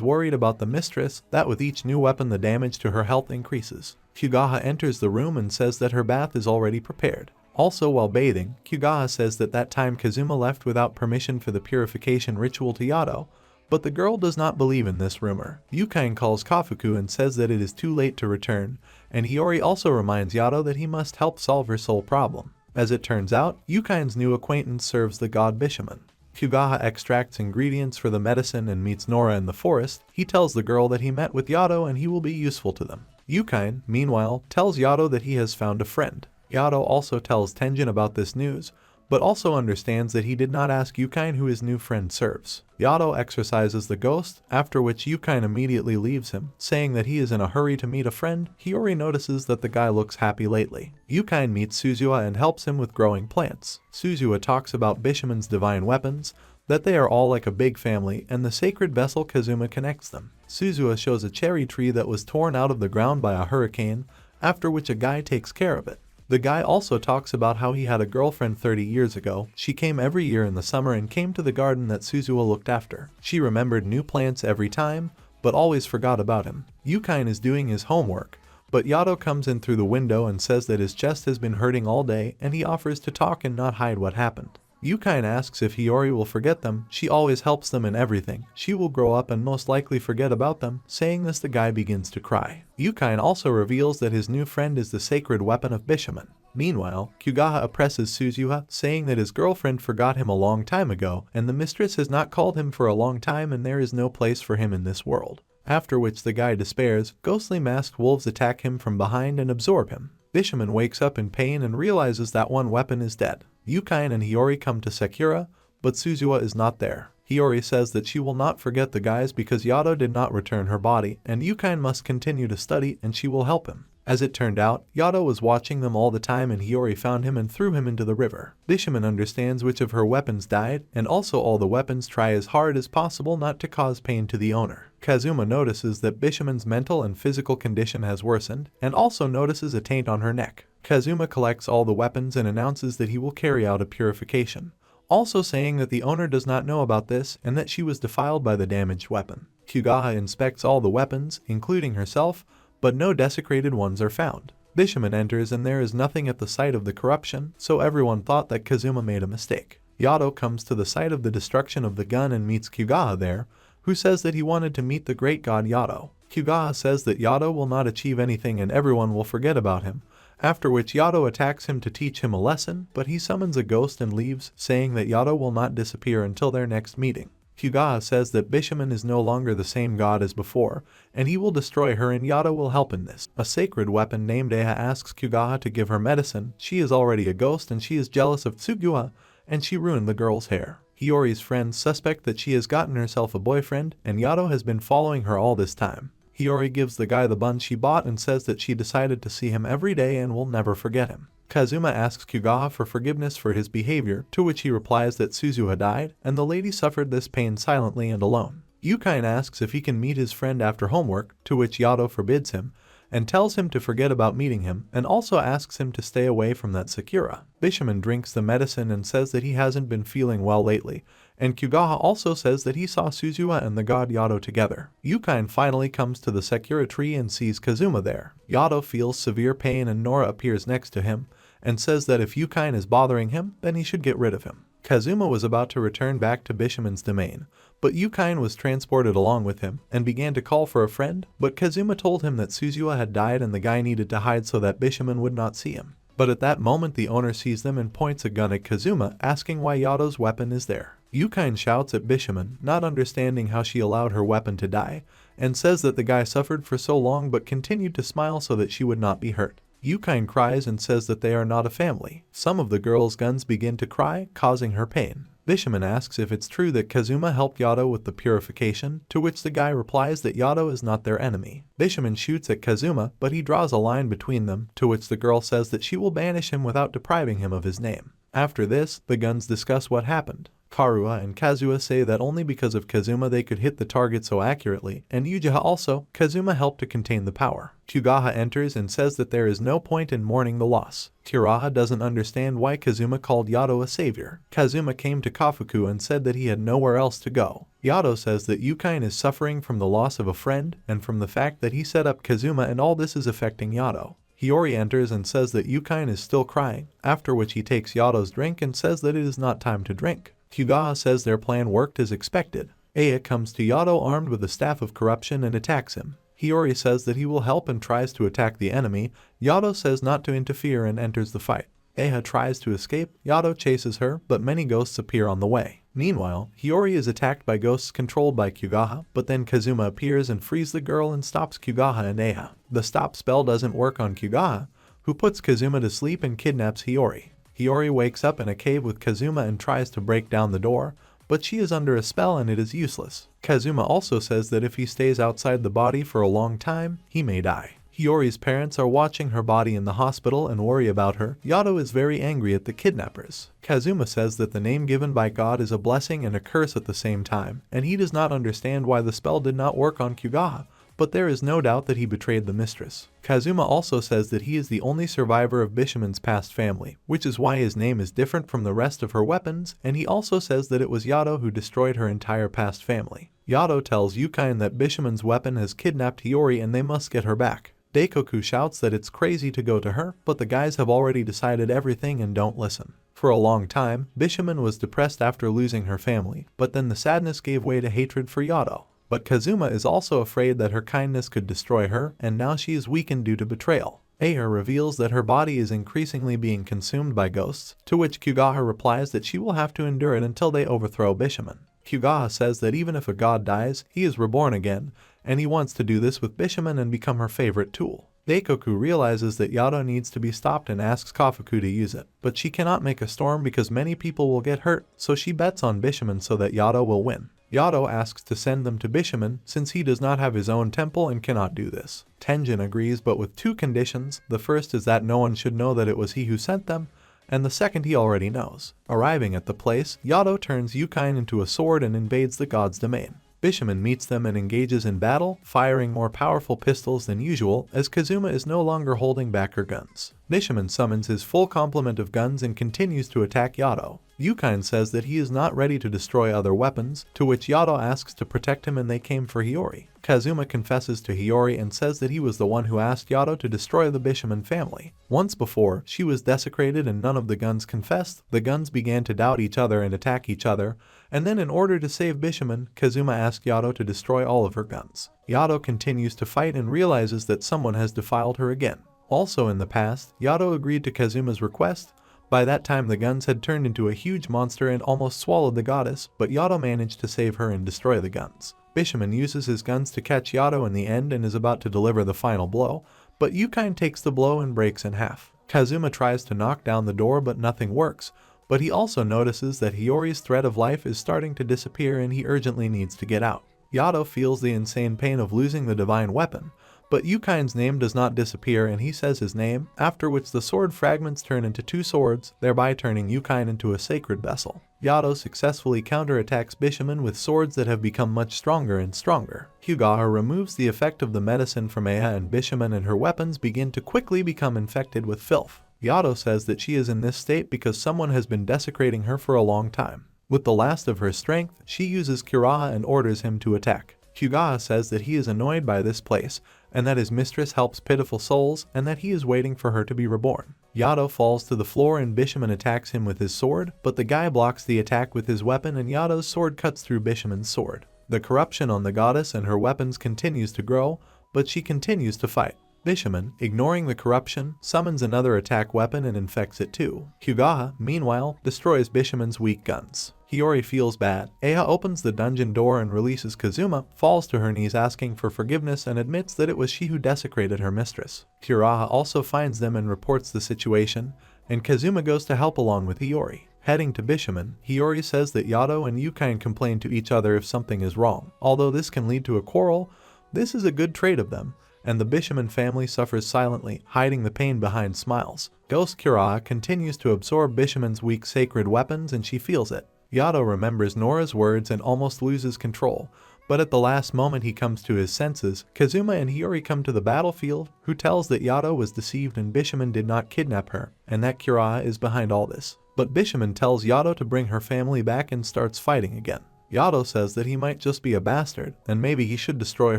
worried about the mistress, that with each new weapon the damage to her health increases. Kyugaha enters the room and says that her bath is already prepared. Also while bathing, Kyugaha says that time Kazuma left without permission for the purification ritual to Yato, but the girl does not believe in this rumor. Yukine calls Kofuku and says that it is too late to return, and Hiyori also reminds Yato that he must help solve her soul problem. As it turns out, Yukine's new acquaintance serves the god Bishamon. Kyugaha extracts ingredients for the medicine and meets Nora in the forest. He tells the girl that he met with Yato and he will be useful to them. Yukine, meanwhile, tells Yato that he has found a friend. Yato also tells Tenjin about this news, but also understands that he did not ask Yukine who his new friend serves. Yato exorcises the ghost, after which Yukine immediately leaves him, saying that he is in a hurry to meet a friend. Hiyori notices that the guy looks happy lately. Yukine meets Suzuha and helps him with growing plants. Suzuha talks about Bishamon's divine weapons, that they are all like a big family, and the sacred vessel Kazuma connects them. Suzuha shows a cherry tree that was torn out of the ground by a hurricane, after which a guy takes care of it. The guy also talks about how he had a girlfriend 30 years ago. She came every year in the summer and came to the garden that Suzuha looked after. She remembered new plants every time, but always forgot about him. Yukine is doing his homework, but Yato comes in through the window and says that his chest has been hurting all day and he offers to talk and not hide what happened. Yukine asks if Hiyori will forget them. She always helps them in everything. She will grow up and most likely forget about them. Saying this, the guy begins to cry. Yukine also reveals that his new friend is the sacred weapon of Bishamon. Meanwhile, Kyugaha oppresses Suzuha, saying that his girlfriend forgot him a long time ago, and the mistress has not called him for a long time and there is no place for him in this world. After which the guy despairs. Ghostly masked wolves attack him from behind and absorb him. Bishamon wakes up in pain and realizes that one weapon is dead. Yukine and Hiyori come to Sakura, but Suzuha is not there. Hiyori says that she will not forget the guys because Yato did not return her body, and Yukine must continue to study and she will help him. As it turned out, Yato was watching them all the time and Hiyori found him and threw him into the river. Bishamon understands which of her weapons died, and also all the weapons try as hard as possible not to cause pain to the owner. Kazuma notices that Bishamon's mental and physical condition has worsened, and also notices a taint on her neck. Kazuma collects all the weapons and announces that he will carry out a purification, also saying that the owner does not know about this and that she was defiled by the damaged weapon. Kyugaha inspects all the weapons, including herself, but no desecrated ones are found. Bishamon enters and there is nothing at the site of the corruption, so everyone thought that Kazuma made a mistake. Yato comes to the site of the destruction of the gun and meets Kyugaha there, who says that he wanted to meet the great god Yato. Kyugaha says that Yato will not achieve anything and everyone will forget about him, after which Yato attacks him to teach him a lesson, but he summons a ghost and leaves, saying that Yato will not disappear until their next meeting. Kyugaha says that Bishamon is no longer the same god as before, and he will destroy her and Yato will help in this. A sacred weapon named Eha asks Kyugaha to give her medicine. She is already a ghost and she is jealous of Suguha, and she ruined the girl's hair. Hiyori's friends suspect that she has gotten herself a boyfriend, and Yato has been following her all this time. Hiyori gives the guy the bun she bought and says that she decided to see him every day and will never forget him. Kazuma asks Kyugaha for forgiveness for his behavior, to which he replies that Suzuha died, and the lady suffered this pain silently and alone. Yukine asks if he can meet his friend after homework, to which Yato forbids him, and tells him to forget about meeting him, and also asks him to stay away from that Sakura. Bishamon drinks the medicine and says that he hasn't been feeling well lately, and Kyugaha also says that he saw Suzuha and the god Yato together. Yukine finally comes to the Sakura tree and sees Kazuma there. Yato feels severe pain and Nora appears next to him, and says that if Yukine is bothering him, then he should get rid of him. Kazuma was about to return back to Bishamon's domain, but Yukine was transported along with him, and began to call for a friend, but Kazuma told him that Suzuha had died and the guy needed to hide so that Bishamon would not see him. But at that moment the owner sees them and points a gun at Kazuma, asking why Yato's weapon is there. Yukine shouts at Bishamon, not understanding how she allowed her weapon to die, and says that the guy suffered for so long but continued to smile so that she would not be hurt. Yukine cries and says that they are not a family. Some of the girl's guns begin to cry, causing her pain. Bishamon asks if it's true that Kazuma helped Yato with the purification, to which the guy replies that Yato is not their enemy. Bishamon shoots at Kazuma, but he draws a line between them, to which the girl says that she will banish him without depriving him of his name. After this, the guns discuss what happened. Karua and Kazuha say that only because of Kazuma they could hit the target so accurately, and Uchiha also, Kazuma helped to contain the power. Kyugaha enters and says that there is no point in mourning the loss. Turaha doesn't understand why Kazuma called Yato a savior. Kazuma came to Kofuku and said that he had nowhere else to go. Yato says that Yukine is suffering from the loss of a friend, and from the fact that he set up Kazuma, and all this is affecting Yato. Hiyori enters and says that Yukine is still crying, after which he takes Yato's drink and says that it is not time to drink. Kyugaha says their plan worked as expected. Aya comes to Yato armed with a staff of corruption and attacks him. Hiyori says that he will help and tries to attack the enemy. Yato says not to interfere and enters the fight. Aya tries to escape. Yato chases her, but many ghosts appear on the way. Meanwhile, Hiyori is attacked by ghosts controlled by Kyugaha, but then Kazuma appears and frees the girl and stops Kyugaha and Aya. The stop spell doesn't work on Kyugaha, who puts Kazuma to sleep and kidnaps Hiyori. Hiyori wakes up in a cave with Kazuma and tries to break down the door, but she is under a spell and it is useless. Kazuma also says that if he stays outside the body for a long time, he may die. Hiyori's parents are watching her body in the hospital and worry about her. Yato is very angry at the kidnappers. Kazuma says that the name given by God is a blessing and a curse at the same time, and he does not understand why the spell did not work on Kyugaha, but there is no doubt that he betrayed the mistress. Kazuma also says that he is the only survivor of Bishamon's past family, which is why his name is different from the rest of her weapons, and he also says that it was Yato who destroyed her entire past family. Yato tells Yukine that Bishamon's weapon has kidnapped Hiyori and they must get her back. Daikoku shouts that it's crazy to go to her, but the guys have already decided everything and don't listen. For a long time, Bishamon was depressed after losing her family, but then the sadness gave way to hatred for Yato. But Kazuma is also afraid that her kindness could destroy her, and now she is weakened due to betrayal. Aya reveals that her body is increasingly being consumed by ghosts, to which Kyugaha replies that she will have to endure it until they overthrow Bishamon. Kyugaha says that even if a god dies, he is reborn again, and he wants to do this with Bishamon and become her favorite tool. Daikoku realizes that Yato needs to be stopped and asks Kofuku to use it, but she cannot make a storm because many people will get hurt, so she bets on Bishamon so that Yato will win. Yato asks to send them to Bishamon since he does not have his own temple and cannot do this. Tenjin agrees, but with two conditions. The first is that no one should know that it was he who sent them, and the second he already knows. Arriving at the place, Yato turns Yukine into a sword and invades the god's domain. Bishamon meets them and engages in battle, firing more powerful pistols than usual as Kazuma is no longer holding back her guns. Bishamon summons his full complement of guns and continues to attack Yato. Yukine says that he is not ready to destroy other weapons, to which Yato asks to protect him and they came for Hiyori. Kazuma confesses to Hiyori and says that he was the one who asked Yato to destroy the Bishamon family. Once before, she was desecrated and none of the guns confessed. The guns began to doubt each other and attack each other, and then in order to save Bishamon, Kazuma asked Yato to destroy all of her guns. Yato continues to fight and realizes that someone has defiled her again. Also in the past, Yato agreed to Kazuma's request. By that time the guns had turned into a huge monster and almost swallowed the goddess, but Yato managed to save her and destroy the guns. Bishamon uses his guns to catch Yato in the end and is about to deliver the final blow, but Yukine takes the blow and breaks in half. Kazuma tries to knock down the door but nothing works, but he also notices that Hiyori's thread of life is starting to disappear and he urgently needs to get out. Yato feels the insane pain of losing the divine weapon, but Yukine's name does not disappear and he says his name, after which the sword fragments turn into two swords, thereby turning Yukine into a sacred vessel. Yato successfully counterattacks Bishamon with swords that have become much stronger and stronger. Kyugaha removes the effect of the medicine from Aya and Bishamon and her weapons begin to quickly become infected with filth. Yato says that she is in this state because someone has been desecrating her for a long time. With the last of her strength, she uses Kuraha and orders him to attack. Kyugaha says that he is annoyed by this place, and that his mistress helps pitiful souls, and that he is waiting for her to be reborn. Yato falls to the floor and Bishamon attacks him with his sword, but the guy blocks the attack with his weapon and Yato's sword cuts through Bishamon's sword. The corruption on the goddess and her weapons continues to grow, but she continues to fight. Bishamon, ignoring the corruption, summons another attack weapon and infects it too. Kyugaha, meanwhile, destroys Bishamon's weak guns. Hiyori feels bad. Aya opens the dungeon door and releases Kazuma, falls to her knees asking for forgiveness and admits that it was she who desecrated her mistress. Kuraha also finds them and reports the situation, and Kazuma goes to help along with Hiyori. Heading to Bishamon, Hiyori says that Yato and Yukine complain to each other if something is wrong. Although this can lead to a quarrel, this is a good trait of them, and the Bishamon family suffers silently, hiding the pain behind smiles. Ghost Kira continues to absorb Bishamon's weak sacred weapons and she feels it. Yato remembers Nora's words and almost loses control, but at the last moment he comes to his senses. Kazuma and Hiyori come to the battlefield, who tells that Yato was deceived and Bishamon did not kidnap her, and that Kira is behind all this. But Bishamon tells Yato to bring her family back and starts fighting again. Yato says that he might just be a bastard, and maybe he should destroy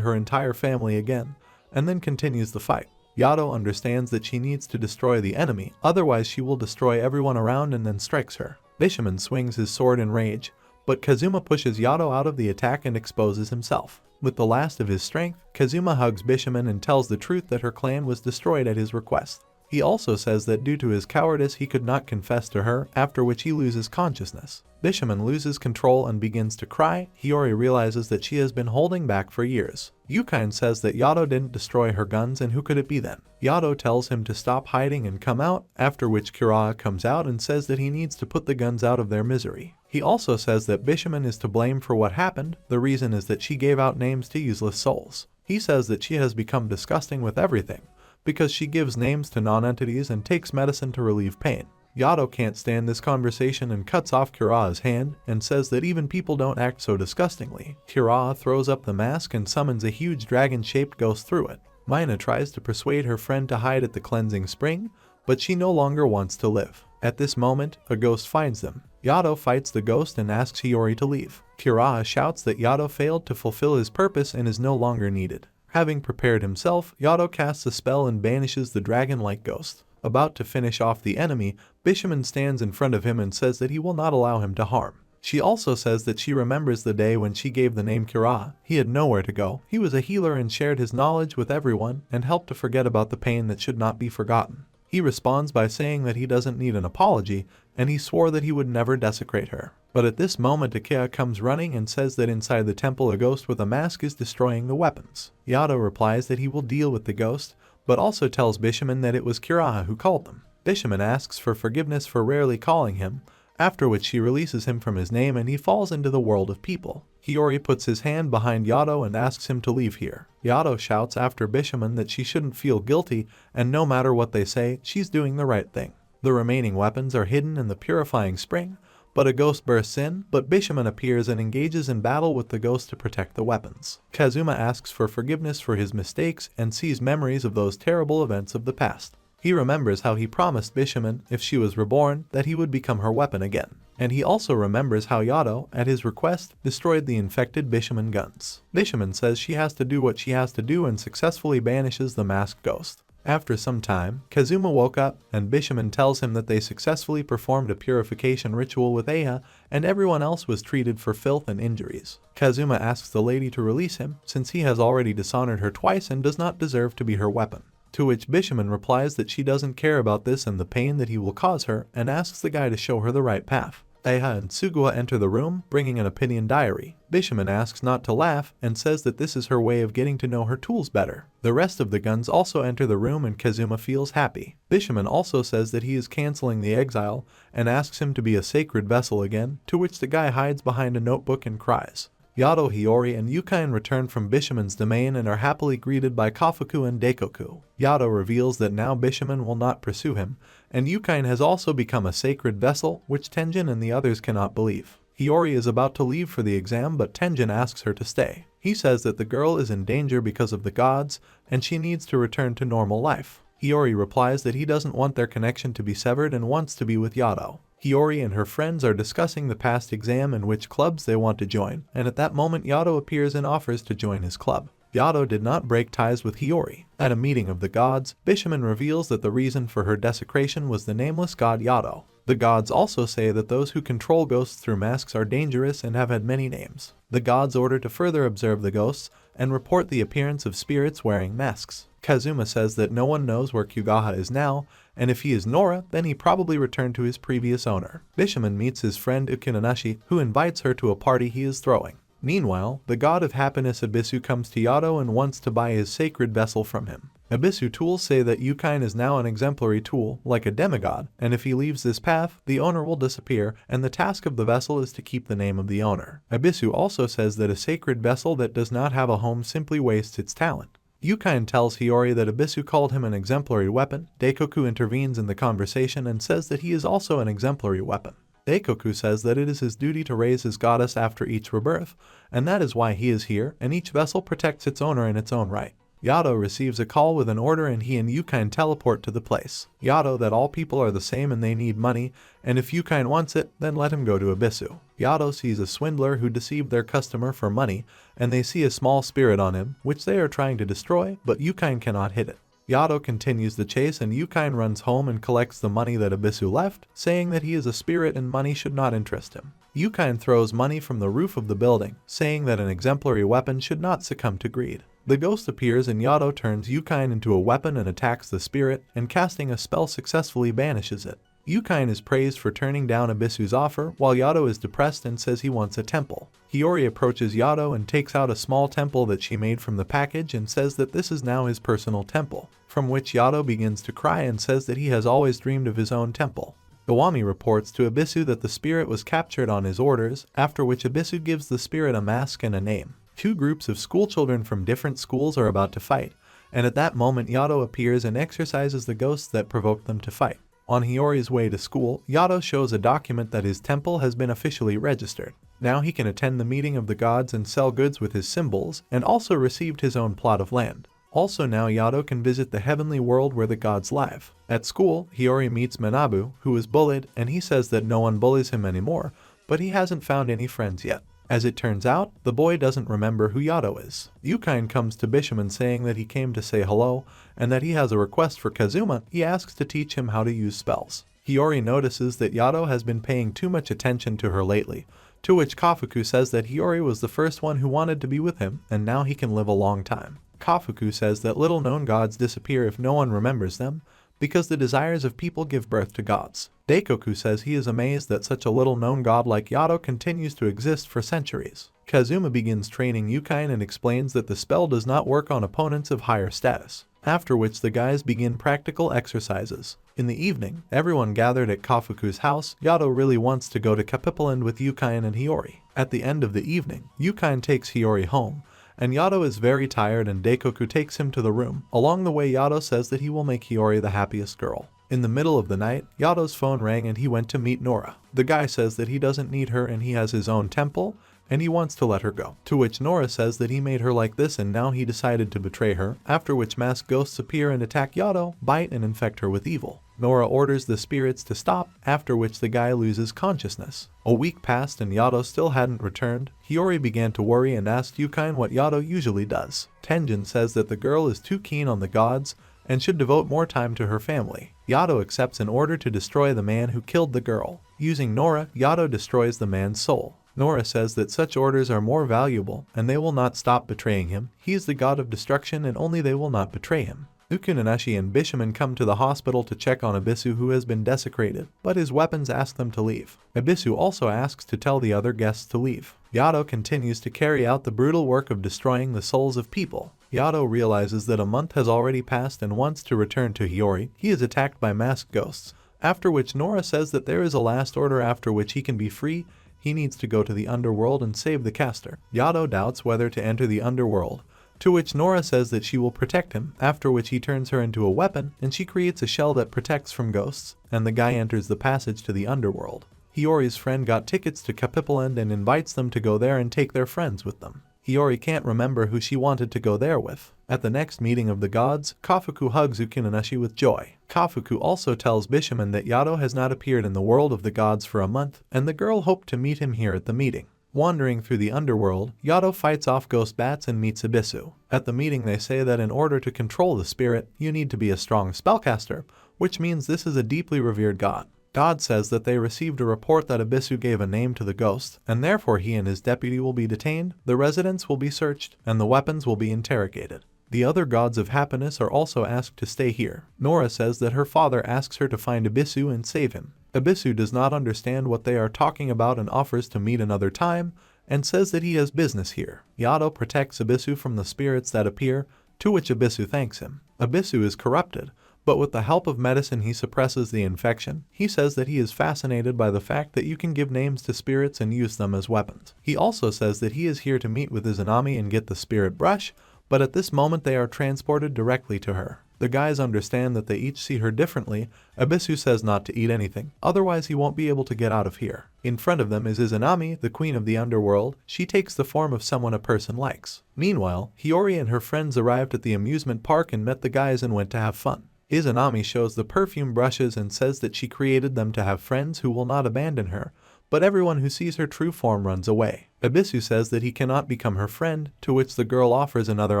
her entire family again, and then continues the fight. Yato understands that she needs to destroy the enemy, otherwise she will destroy everyone around and then strikes her. Bishamon swings his sword in rage, but Kazuma pushes Yato out of the attack and exposes himself. With the last of his strength, Kazuma hugs Bishamon and tells the truth that her clan was destroyed at his request. He also says that due to his cowardice he could not confess to her, after which he loses consciousness. Bishamon loses control and begins to cry. Hiyori realizes that she has been holding back for years. Yukine says that Yato didn't destroy her guns, and who could it be then? Yato tells him to stop hiding and come out, after which Kira comes out and says that he needs to put the guns out of their misery. He also says that Bishamon is to blame for what happened. The reason is that she gave out names to useless souls. He says that she has become disgusting with everything, because she gives names to non-entities and takes medicine to relieve pain. Yato can't stand this conversation and cuts off Kira's hand and says that even people don't act so disgustingly. Kira throws up the mask and summons a huge dragon-shaped ghost through it. Mina tries to persuade her friend to hide at the cleansing spring, but she no longer wants to live. At this moment, a ghost finds them. Yato fights the ghost and asks Hiyori to leave. Kira shouts that Yato failed to fulfill his purpose and is no longer needed. Having prepared himself, Yato casts a spell and banishes the dragon-like ghost. About to finish off the enemy, Bishamon stands in front of him and says that he will not allow him to harm. She also says that she remembers the day when she gave the name Kira. He had nowhere to go. He was a healer and shared his knowledge with everyone and helped to forget about the pain that should not be forgotten. He responds by saying that he doesn't need an apology, and he swore that he would never desecrate her. But at this moment Akea comes running and says that inside the temple a ghost with a mask is destroying the weapons. Yato replies that he will deal with the ghost, but also tells Bishamon that it was Kira who called them. Bishamon asks for forgiveness for rarely calling him, after which she releases him from his name and he falls into the world of people. Hiyori puts his hand behind Yato and asks him to leave here. Yato shouts after Bishamon that she shouldn't feel guilty, and no matter what they say, she's doing the right thing. The remaining weapons are hidden in the purifying spring, but a ghost bursts in, but Bishamon appears and engages in battle with the ghost to protect the weapons. Kazuma asks for forgiveness for his mistakes and sees memories of those terrible events of the past. He remembers how he promised Bishamon, if she was reborn, that he would become her weapon again. And he also remembers how Yato, at his request, destroyed the infected Bishamon guns. Bishamon says she has to do what she has to do and successfully banishes the masked ghost. After some time, Kazuma woke up, and Bishamon tells him that they successfully performed a purification ritual with Aya, and everyone else was treated for filth and injuries. Kazuma asks the lady to release him, since he has already dishonored her twice and does not deserve to be her weapon. To which Bishamon replies that she doesn't care about this and the pain that he will cause her, and asks the guy to show her the right path. Eiha and Sugua enter the room, bringing an opinion diary. Bishamon asks not to laugh, and says that this is her way of getting to know her tools better. The rest of the guns also enter the room and Kazuma feels happy. Bishamon also says that he is canceling the exile, and asks him to be a sacred vessel again, to which the guy hides behind a notebook and cries. Yato, Hiyori, and Yukine return from Bishamon's domain and are happily greeted by Kofuku and Daikoku. Yato reveals that now Bishamon will not pursue him, and Yukine has also become a sacred vessel, which Tenjin and the others cannot believe. Hiyori is about to leave for the exam, but Tenjin asks her to stay. He says that the girl is in danger because of the gods, and she needs to return to normal life. Hiyori replies that he doesn't want their connection to be severed and wants to be with Yato. Hiyori and her friends are discussing the past exam and which clubs they want to join, and at that moment Yato appears and offers to join his club. Yato did not break ties with Hiyori. At a meeting of the gods, Bishamon reveals that the reason for her desecration was the nameless god Yato. The gods also say that those who control ghosts through masks are dangerous and have had many names. The gods order to further observe the ghosts and report the appearance of spirits wearing masks. Kazuma says that no one knows where Kyugaha is now, and if he is Nora, then he probably returned to his previous owner. Bishamon meets his friend Ukinanashi, who invites her to a party he is throwing. Meanwhile, the god of happiness Abisu comes to Yato and wants to buy his sacred vessel from him. Abisu tools say that Yukine is now an exemplary tool, like a demigod, and if he leaves this path, the owner will disappear, and the task of the vessel is to keep the name of the owner. Abisu also says that a sacred vessel that does not have a home simply wastes its talent. Yukine tells Hiyori that Abisu called him an exemplary weapon. Daikoku intervenes in the conversation and says that he is also an exemplary weapon. Daikoku says that it is his duty to raise his goddess after each rebirth, and that is why he is here, and each vessel protects its owner in its own right. Yato receives a call with an order and he and Yukine teleport to the place. Yato that all people are the same and they need money, and if Yukine wants it, then let him go to Abisu. Yato sees a swindler who deceived their customer for money, and they see a small spirit on him, which they are trying to destroy, but Yukine cannot hit it. Yato continues the chase and Yukine runs home and collects the money that Abisu left, saying that he is a spirit and money should not interest him. Yukine throws money from the roof of the building, saying that an exemplary weapon should not succumb to greed. The ghost appears and Yato turns Yukine into a weapon and attacks the spirit, and casting a spell successfully banishes it. Yukine is praised for turning down Abisu's offer, while Yato is depressed and says he wants a temple. Hiyori approaches Yato and takes out a small temple that she made from the package and says that this is now his personal temple, from which Yato begins to cry and says that he has always dreamed of his own temple. Iwami reports to Abisu that the spirit was captured on his orders, after which Abisu gives the spirit a mask and a name. Two groups of schoolchildren from different schools are about to fight, and at that moment Yato appears and exorcises the ghosts that provoked them to fight. On Hiyori's way to school, Yato shows a document that his temple has been officially registered. Now he can attend the meeting of the gods and sell goods with his symbols, and also received his own plot of land. Also now Yato can visit the heavenly world where the gods live. At school, Hiyori meets Manabu, who is bullied, and he says that no one bullies him anymore, but he hasn't found any friends yet. As it turns out, the boy doesn't remember who Yato is. Yukine comes to Bishamon saying that he came to say hello, and that he has a request for Kazuma. He asks to teach him how to use spells. Hiyori notices that Yato has been paying too much attention to her lately, to which Kofuku says that Hiyori was the first one who wanted to be with him, and now he can live a long time. Kofuku says that little-known gods disappear if no one remembers them, because the desires of people give birth to gods. Daikoku says he is amazed that such a little-known god like Yato continues to exist for centuries. Kazuma begins training Yukine and explains that the spell does not work on opponents of higher status, after which the guys begin practical exercises. In the evening, everyone gathered at Kofuku's house. Yato really wants to go to Capipoland with Yukine and Hiyori. At the end of the evening, Yukine takes Hiyori home, and Yato is very tired and Daikoku takes him to the room. Along the way, Yato says that he will make Hiyori the happiest girl. In the middle of the night, Yato's phone rang and he went to meet Nora. The guy says that he doesn't need her and he has his own temple, and he wants to let her go. To which Nora says that he made her like this and now he decided to betray her, after which masked ghosts appear and attack Yato, bite and infect her with evil. Nora orders the spirits to stop, after which the guy loses consciousness. A week passed and Yato still hadn't returned. Hiyori began to worry and asked Yukine what Yato usually does. Tenjin says that the girl is too keen on the gods and should devote more time to her family. Yato accepts an order to destroy the man who killed the girl. Using Nora, Yato destroys the man's soul. Nora says that such orders are more valuable and they will not stop betraying him. He is the god of destruction and only they will not betray him. Ukunanashi and Bishamon come to the hospital to check on Abisu, who has been desecrated, but his weapons ask them to leave. Abisu also asks to tell the other guests to leave. Yato continues to carry out the brutal work of destroying the souls of people. Yato realizes that a month has already passed and wants to return to Hiyori. He is attacked by masked ghosts, after which Nora says that there is a last order after which he can be free. He needs to go to the Underworld and save the caster. Yato doubts whether to enter the Underworld, to which Nora says that she will protect him, after which he turns her into a weapon and she creates a shell that protects from ghosts, and the guy enters the passage to the Underworld. Hiyori's friend got tickets to Capipoland and invites them to go there and take their friends with them. Hiyori can't remember who she wanted to go there with. At the next meeting of the gods, Kofuku hugs Ukunanashi with joy. Kofuku also tells Bishamon that Yato has not appeared in the world of the gods for a month, and the girl hoped to meet him here at the meeting. Wandering through the underworld, Yato fights off ghost bats and meets Abisu. At the meeting they say that in order to control the spirit, you need to be a strong spellcaster, which means this is a deeply revered god. God says that they received a report that Abisu gave a name to the ghost, and therefore he and his deputy will be detained, the residence will be searched, and the weapons will be interrogated. The other gods of happiness are also asked to stay here. Nora says that her father asks her to find Abisu and save him. Abisu does not understand what they are talking about and offers to meet another time, and says that he has business here. Yato protects Abisu from the spirits that appear, to which Abisu thanks him. Abisu is corrupted, but with the help of medicine he suppresses the infection. He says that he is fascinated by the fact that you can give names to spirits and use them as weapons. He also says that he is here to meet with Isanami and get the spirit brush, but at this moment they are transported directly to her. The guys understand that they each see her differently. Abisu says not to eat anything, otherwise he won't be able to get out of here. In front of them is Isanami, the queen of the underworld. She takes the form of someone a person likes. Meanwhile, Hiyori and her friends arrived at the amusement park and met the guys and went to have fun. Isanami shows the perfume brushes and says that she created them to have friends who will not abandon her, but everyone who sees her true form runs away. Abisu says that he cannot become her friend, to which the girl offers another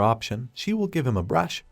option. She will give him a brush,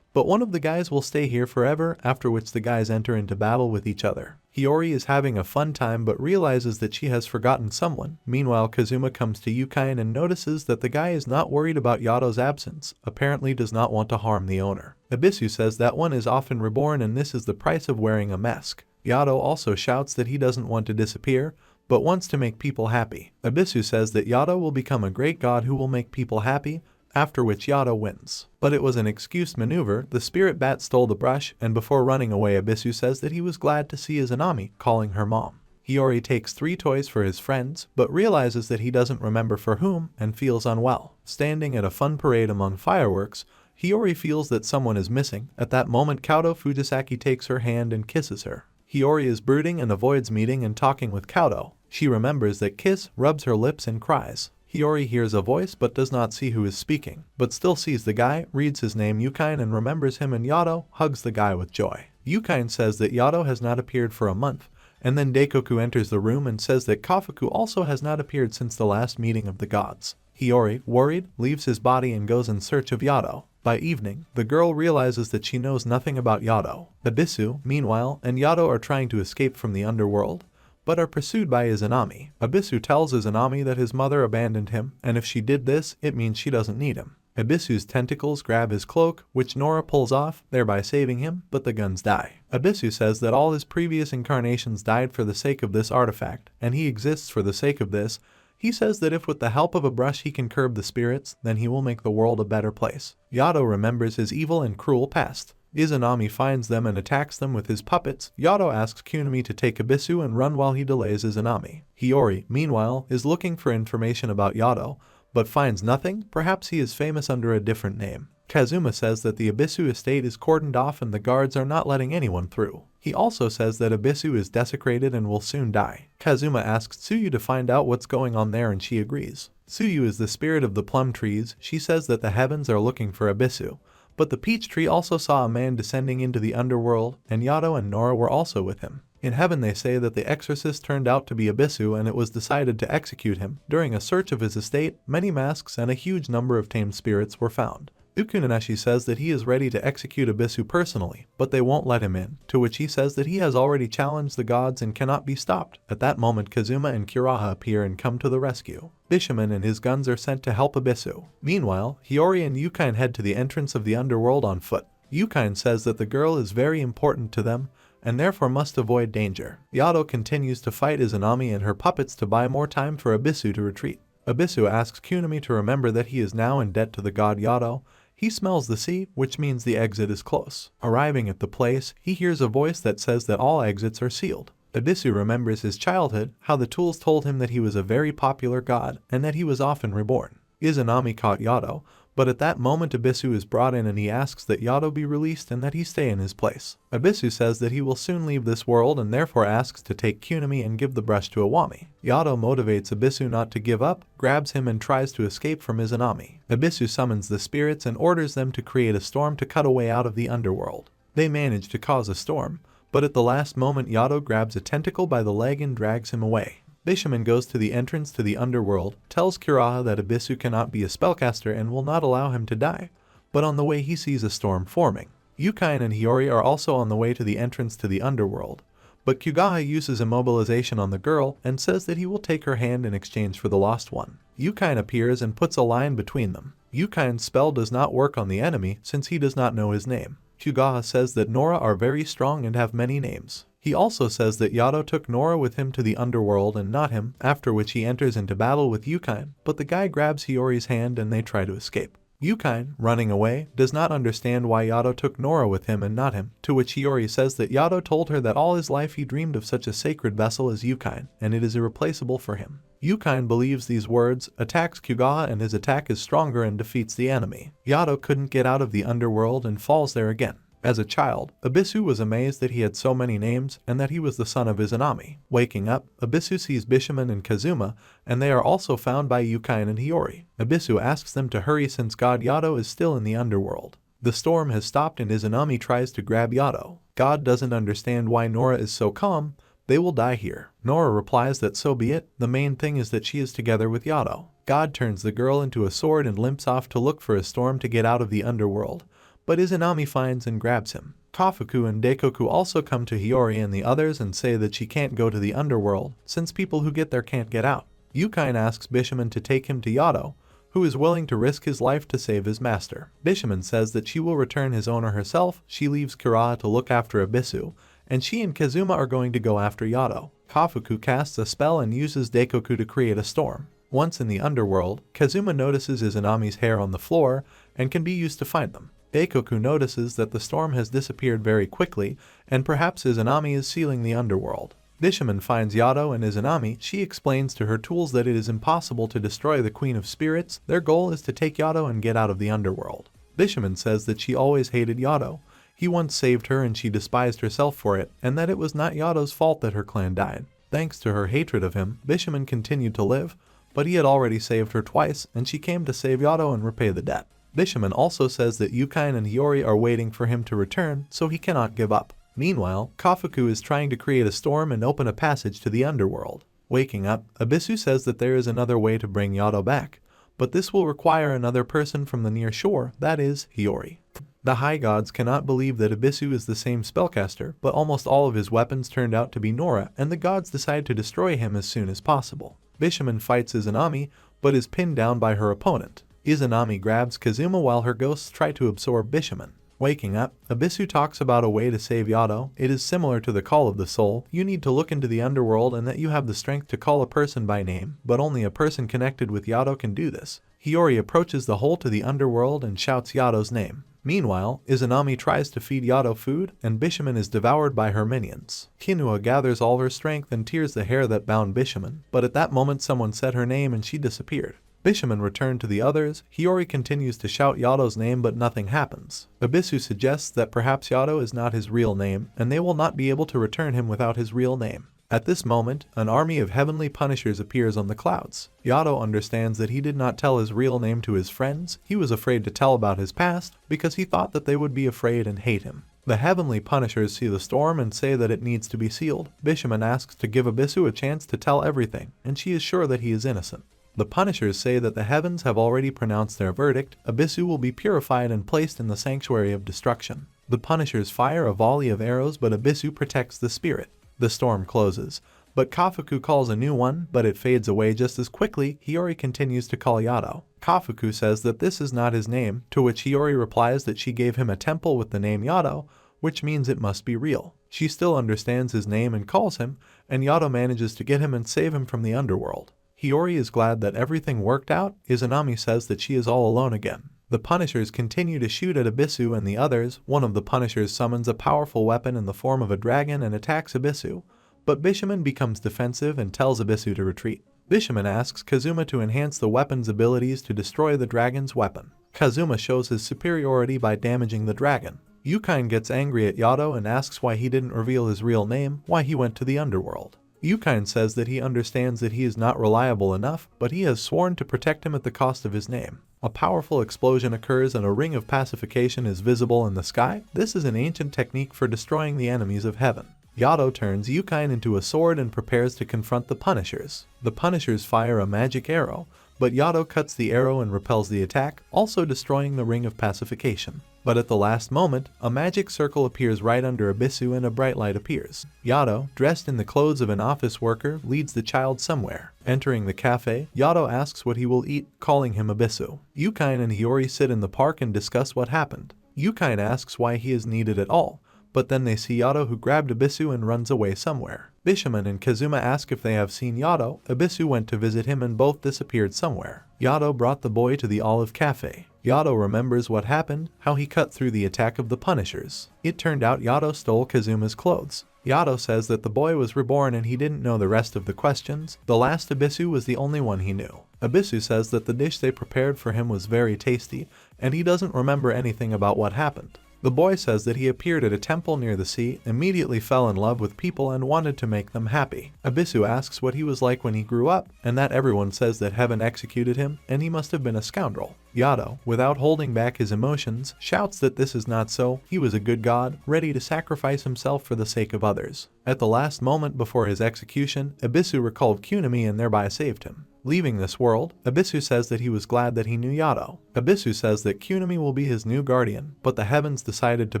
but one of the guys will stay here forever, after which the guys enter into battle with each other. Hiyori is having a fun time but realizes that she has forgotten someone. Meanwhile, Kazuma comes to Yukine and notices that the guy is not worried about Yato's absence, apparently does not want to harm the owner. Abisu says that one is often reborn and this is the price of wearing a mask. Yato also shouts that he doesn't want to disappear, but wants to make people happy. Abisu says that Yato will become a great god who will make people happy, after which Yato wins. But it was an excuse maneuver. The spirit bat stole the brush, and before running away Abisu says that he was glad to see Isanami, calling her mom. Hiyori takes 3 toys for his friends, but realizes that he doesn't remember for whom, and feels unwell. Standing at a fun parade among fireworks, Hiyori feels that someone is missing. At that moment Kauto Fujisaki takes her hand and kisses her. Hiyori is brooding and avoids meeting and talking with Kauto. She remembers that Kiss, rubs her lips and cries. Hiyori hears a voice but does not see who is speaking, but still sees the guy, reads his name Yukine and remembers him, and Yato hugs the guy with joy. Yukine says that Yato has not appeared for a month, and then Daikoku enters the room and says that Kofuku also has not appeared since the last meeting of the gods. Hiyori, worried, leaves his body and goes in search of Yato. By evening, the girl realizes that she knows nothing about Yato. Abisu, meanwhile, and Yato are trying to escape from the underworld, but are pursued by Isanami. Abisu tells Isanami that his mother abandoned him, and if she did this, it means she doesn't need him. Abisu's tentacles grab his cloak, which Nora pulls off, thereby saving him, but the guns die. Abisu says that all his previous incarnations died for the sake of this artifact, and he exists for the sake of this. He says that if with the help of a brush he can curb the spirits, then he will make the world a better place. Yato remembers his evil and cruel past. Isanami finds them and attacks them with his puppets. Yato asks Kunimi to take Abisu and run while he delays Isanami. Hiyori, meanwhile, is looking for information about Yato, but finds nothing. Perhaps he is famous under a different name. Kazuma says that the Abisu estate is cordoned off and the guards are not letting anyone through. He also says that Abisu is desecrated and will soon die. Kazuma asks Tsuyu to find out what's going on there and she agrees. Tsuyu is the spirit of the plum trees. She says that the heavens are looking for Abisu, but the peach tree also saw a man descending into the underworld, and Yato and Nora were also with him. In heaven they say that the exorcist turned out to be Abisu and it was decided to execute him. During a search of his estate, many masks and a huge number of tamed spirits were found. Ukunaneshi says that he is ready to execute Abisu personally, but they won't let him in, to which he says that he has already challenged the gods and cannot be stopped. At that moment Kazuma and Kuraha appear and come to the rescue. Bishamon and his guns are sent to help Abisu. Meanwhile, Hiyori and Yukine head to the entrance of the underworld on foot. Yukine says that the girl is very important to them, and therefore must avoid danger. Yato continues to fight Isanami and her puppets to buy more time for Abisu to retreat. Abisu asks Kunimi to remember that he is now in debt to the god Yato. He smells the sea, which means the exit is close. Arriving at the place, he hears a voice that says that all exits are sealed. Abisu remembers his childhood, how the tools told him that he was a very popular god, and that he was often reborn. Isanami caught Yato, but at that moment Abisu is brought in and he asks that Yato be released and that he stay in his place. Abisu says that he will soon leave this world and therefore asks to take Kunimi and give the brush to Awami. Yato motivates Abisu not to give up, grabs him and tries to escape from Isanami. Abisu summons the spirits and orders them to create a storm to cut a way out of the underworld. They manage to cause a storm, but at the last moment Yato grabs a tentacle by the leg and drags him away. Bishamon goes to the entrance to the underworld, tells Kuraha that Abisu cannot be a spellcaster and will not allow him to die, but on the way he sees a storm forming. Yukine and Hiyori are also on the way to the entrance to the underworld, but Kugaha uses immobilization on the girl and says that he will take her hand in exchange for the lost one. Yukine appears and puts a line between them. Yukine's spell does not work on the enemy since he does not know his name. Kugaha says that Nora are very strong and have many names. He also says that Yato took Nora with him to the underworld and not him, after which he enters into battle with Yukine, but the guy grabs Hiyori's hand and they try to escape. Yukine, running away, does not understand why Yato took Nora with him and not him, to which Hiyori says that Yato told her that all his life he dreamed of such a sacred vessel as Yukine, and it is irreplaceable for him. Yukine believes these words, attacks Kyuga, and his attack is stronger and defeats the enemy. Yato couldn't get out of the underworld and falls there again. As a child, Abisu was amazed that he had so many names and that he was the son of Isanami. Waking up, Abisu sees Bishamon and Kazuma, and they are also found by Yukine and Hiyori. Abisu asks them to hurry since God Yato is still in the underworld. The storm has stopped and Isanami tries to grab Yato. God doesn't understand why Nora is so calm. They will die here. Nora replies that so be it, the main thing is that she is together with Yato. God turns the girl into a sword and limps off to look for a storm to get out of the underworld, but Isanami finds and grabs him. Kofuku and Daikoku also come to Hiyori and the others and say that she can't go to the underworld, since people who get there can't get out. Yukine asks Bishamon to take him to Yato, who is willing to risk his life to save his master. Bishamon says that she will return his owner herself. She leaves Kira to look after Abisu, and she and Kazuma are going to go after Yato. Kofuku casts a spell and uses Daikoku to create a storm. Once in the underworld, Kazuma notices Izanami's hair on the floor and can be used to find them. Daikoku notices that the storm has disappeared very quickly, and perhaps Izanami is sealing the underworld. Bishamon finds Yato and Izanami. She explains to her tools that it is impossible to destroy the Queen of Spirits. Their goal is to take Yato and get out of the underworld. Bishamon says that she always hated Yato. He once saved her and she despised herself for it, and that it was not Yato's fault that her clan died. Thanks to her hatred of him, Bishamon continued to live, but he had already saved her twice, and she came to save Yato and repay the debt. Bishamon also says that Yukine and Hiyori are waiting for him to return, so he cannot give up. Meanwhile, Kofuku is trying to create a storm and open a passage to the underworld. Waking up, Abisu says that there is another way to bring Yato back, but this will require another person from the near shore, that is, Hiyori. The high gods cannot believe that Abisu is the same spellcaster, but almost all of his weapons turned out to be Nora, and the gods decide to destroy him as soon as possible. Bishamon fights Izanami, but is pinned down by her opponent. Izanami grabs Kazuma while her ghosts try to absorb Bishamon. Waking up, Abisu talks about a way to save Yato. It is similar to the call of the soul. You need to look into the underworld and that you have the strength to call a person by name, but only a person connected with Yato can do this. Hiyori approaches the hole to the underworld and shouts Yato's name. Meanwhile, Izanami tries to feed Yato food, and Bishamon is devoured by her minions. Kinua gathers all her strength and tears the hair that bound Bishamon, but at that moment someone said her name and she disappeared. Bishamon returned to the others. Hiyori continues to shout Yato's name, but nothing happens. Abisu suggests that perhaps Yato is not his real name, and they will not be able to return him without his real name. At this moment, an army of heavenly punishers appears on the clouds. Yato understands that he did not tell his real name to his friends. He was afraid to tell about his past because he thought that they would be afraid and hate him. The heavenly punishers see the storm and say that it needs to be sealed. Bishamon asks to give Abisu a chance to tell everything, and she is sure that he is innocent. The punishers say that the heavens have already pronounced their verdict. Abisu will be purified and placed in the sanctuary of destruction. The punishers fire a volley of arrows, but Abisu protects the spirit. The storm closes, but Kofuku calls a new one, but it fades away just as quickly. Hiyori continues to call Yato. Kofuku says that this is not his name, to which Hiyori replies that she gave him a temple with the name Yato, which means it must be real. She still understands his name and calls him, and Yato manages to get him and save him from the underworld. Hiyori is glad that everything worked out. Izanami says that she is all alone again. The punishers continue to shoot at Abisu and the others. One of the punishers summons a powerful weapon in the form of a dragon and attacks Abisu, but Bishamon becomes defensive and tells Abisu to retreat. Bishamon asks Kazuma to enhance the weapon's abilities to destroy the dragon's weapon. Kazuma shows his superiority by damaging the dragon. Yukine gets angry at Yato and asks why he didn't reveal his real name, why he went to the underworld. Yukine says that he understands that he is not reliable enough, but he has sworn to protect him at the cost of his name. A powerful explosion occurs and a ring of pacification is visible in the sky. This is an ancient technique for destroying the enemies of heaven. Yato turns Yukine into a sword and prepares to confront the punishers. The punishers fire a magic arrow, but Yato cuts the arrow and repels the attack, also destroying the ring of pacification. But at the last moment, a magic circle appears right under Abisu and a bright light appears. Yato, dressed in the clothes of an office worker, leads the child somewhere. Entering the cafe, Yato asks what he will eat, calling him Abisu. Yukine and Hiyori sit in the park and discuss what happened. Yukine asks why he is needed at all, but then they see Yato, who grabbed Abisu and runs away somewhere. Bishamon and Kazuma ask if they have seen Yato. Abisu went to visit him and both disappeared somewhere. Yato brought the boy to the Olive Cafe. Yato remembers what happened, how he cut through the attack of the Punishers. It turned out Yato stole Kazuma's clothes. Yato says that the boy was reborn and he didn't know the rest of the questions. The last Ebisu was the only one he knew. Ebisu says that the dish they prepared for him was very tasty, and he doesn't remember anything about what happened. The boy says that he appeared at a temple near the sea, immediately fell in love with people and wanted to make them happy. Ebisu asks what he was like when he grew up, and that everyone says that heaven executed him, and he must have been a scoundrel. Yato, without holding back his emotions, shouts that this is not so. He was a good god, ready to sacrifice himself for the sake of others. At the last moment before his execution, Ebisu recalled Kunimi and thereby saved him. Leaving this world, Ebisu says that he was glad that he knew Yato. Ebisu says that Kunimi will be his new guardian, but the heavens decided to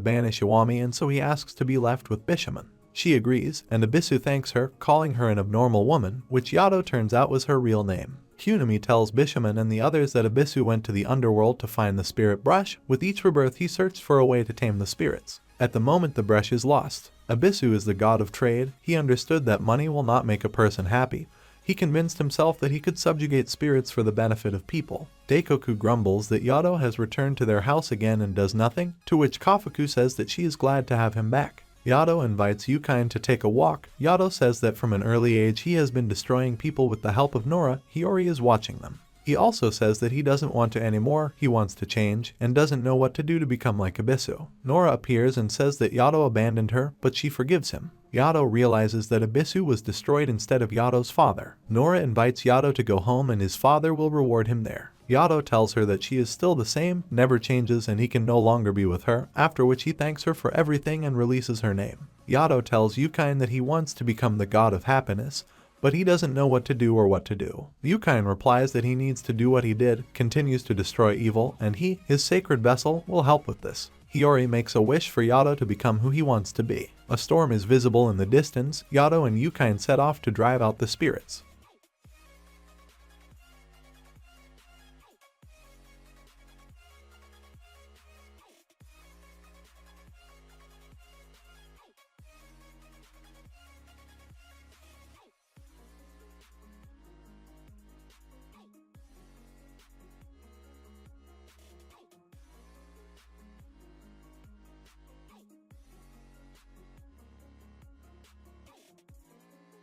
banish Iwami, and so he asks to be left with Bishamon. She agrees, and Ebisu thanks her, calling her an abnormal woman, which Yato turns out was her real name. Kunimi tells Bishamon and the others that Ebisu went to the underworld to find the spirit brush. With each rebirth he searched for a way to tame the spirits. At the moment the brush is lost. Ebisu is the god of trade. He understood that money will not make a person happy. He convinced himself that he could subjugate spirits for the benefit of people. Daikoku grumbles that Yato has returned to their house again and does nothing, to which Kofuku says that she is glad to have him back. Yato invites Yukine to take a walk. Yato says that from an early age he has been destroying people with the help of Nora. Hiori is watching them. He also says that he doesn't want to anymore, he wants to change, and doesn't know what to do to become like Ebisu. Nora appears and says that Yato abandoned her, but she forgives him. Yato realizes that Ebisu was destroyed instead of Yato's father. Nora invites Yato to go home and his father will reward him there. Yato tells her that she is still the same, never changes, and he can no longer be with her, after which he thanks her for everything and releases her name. Yato tells Yukine that he wants to become the god of happiness, but he doesn't know what to do or what to do. Yukine replies that he needs to do what he did, continues to destroy evil, and he, his sacred vessel, will help with this. Hiyori makes a wish for Yato to become who he wants to be. A storm is visible in the distance. Yato and Yukine set off to drive out the spirits.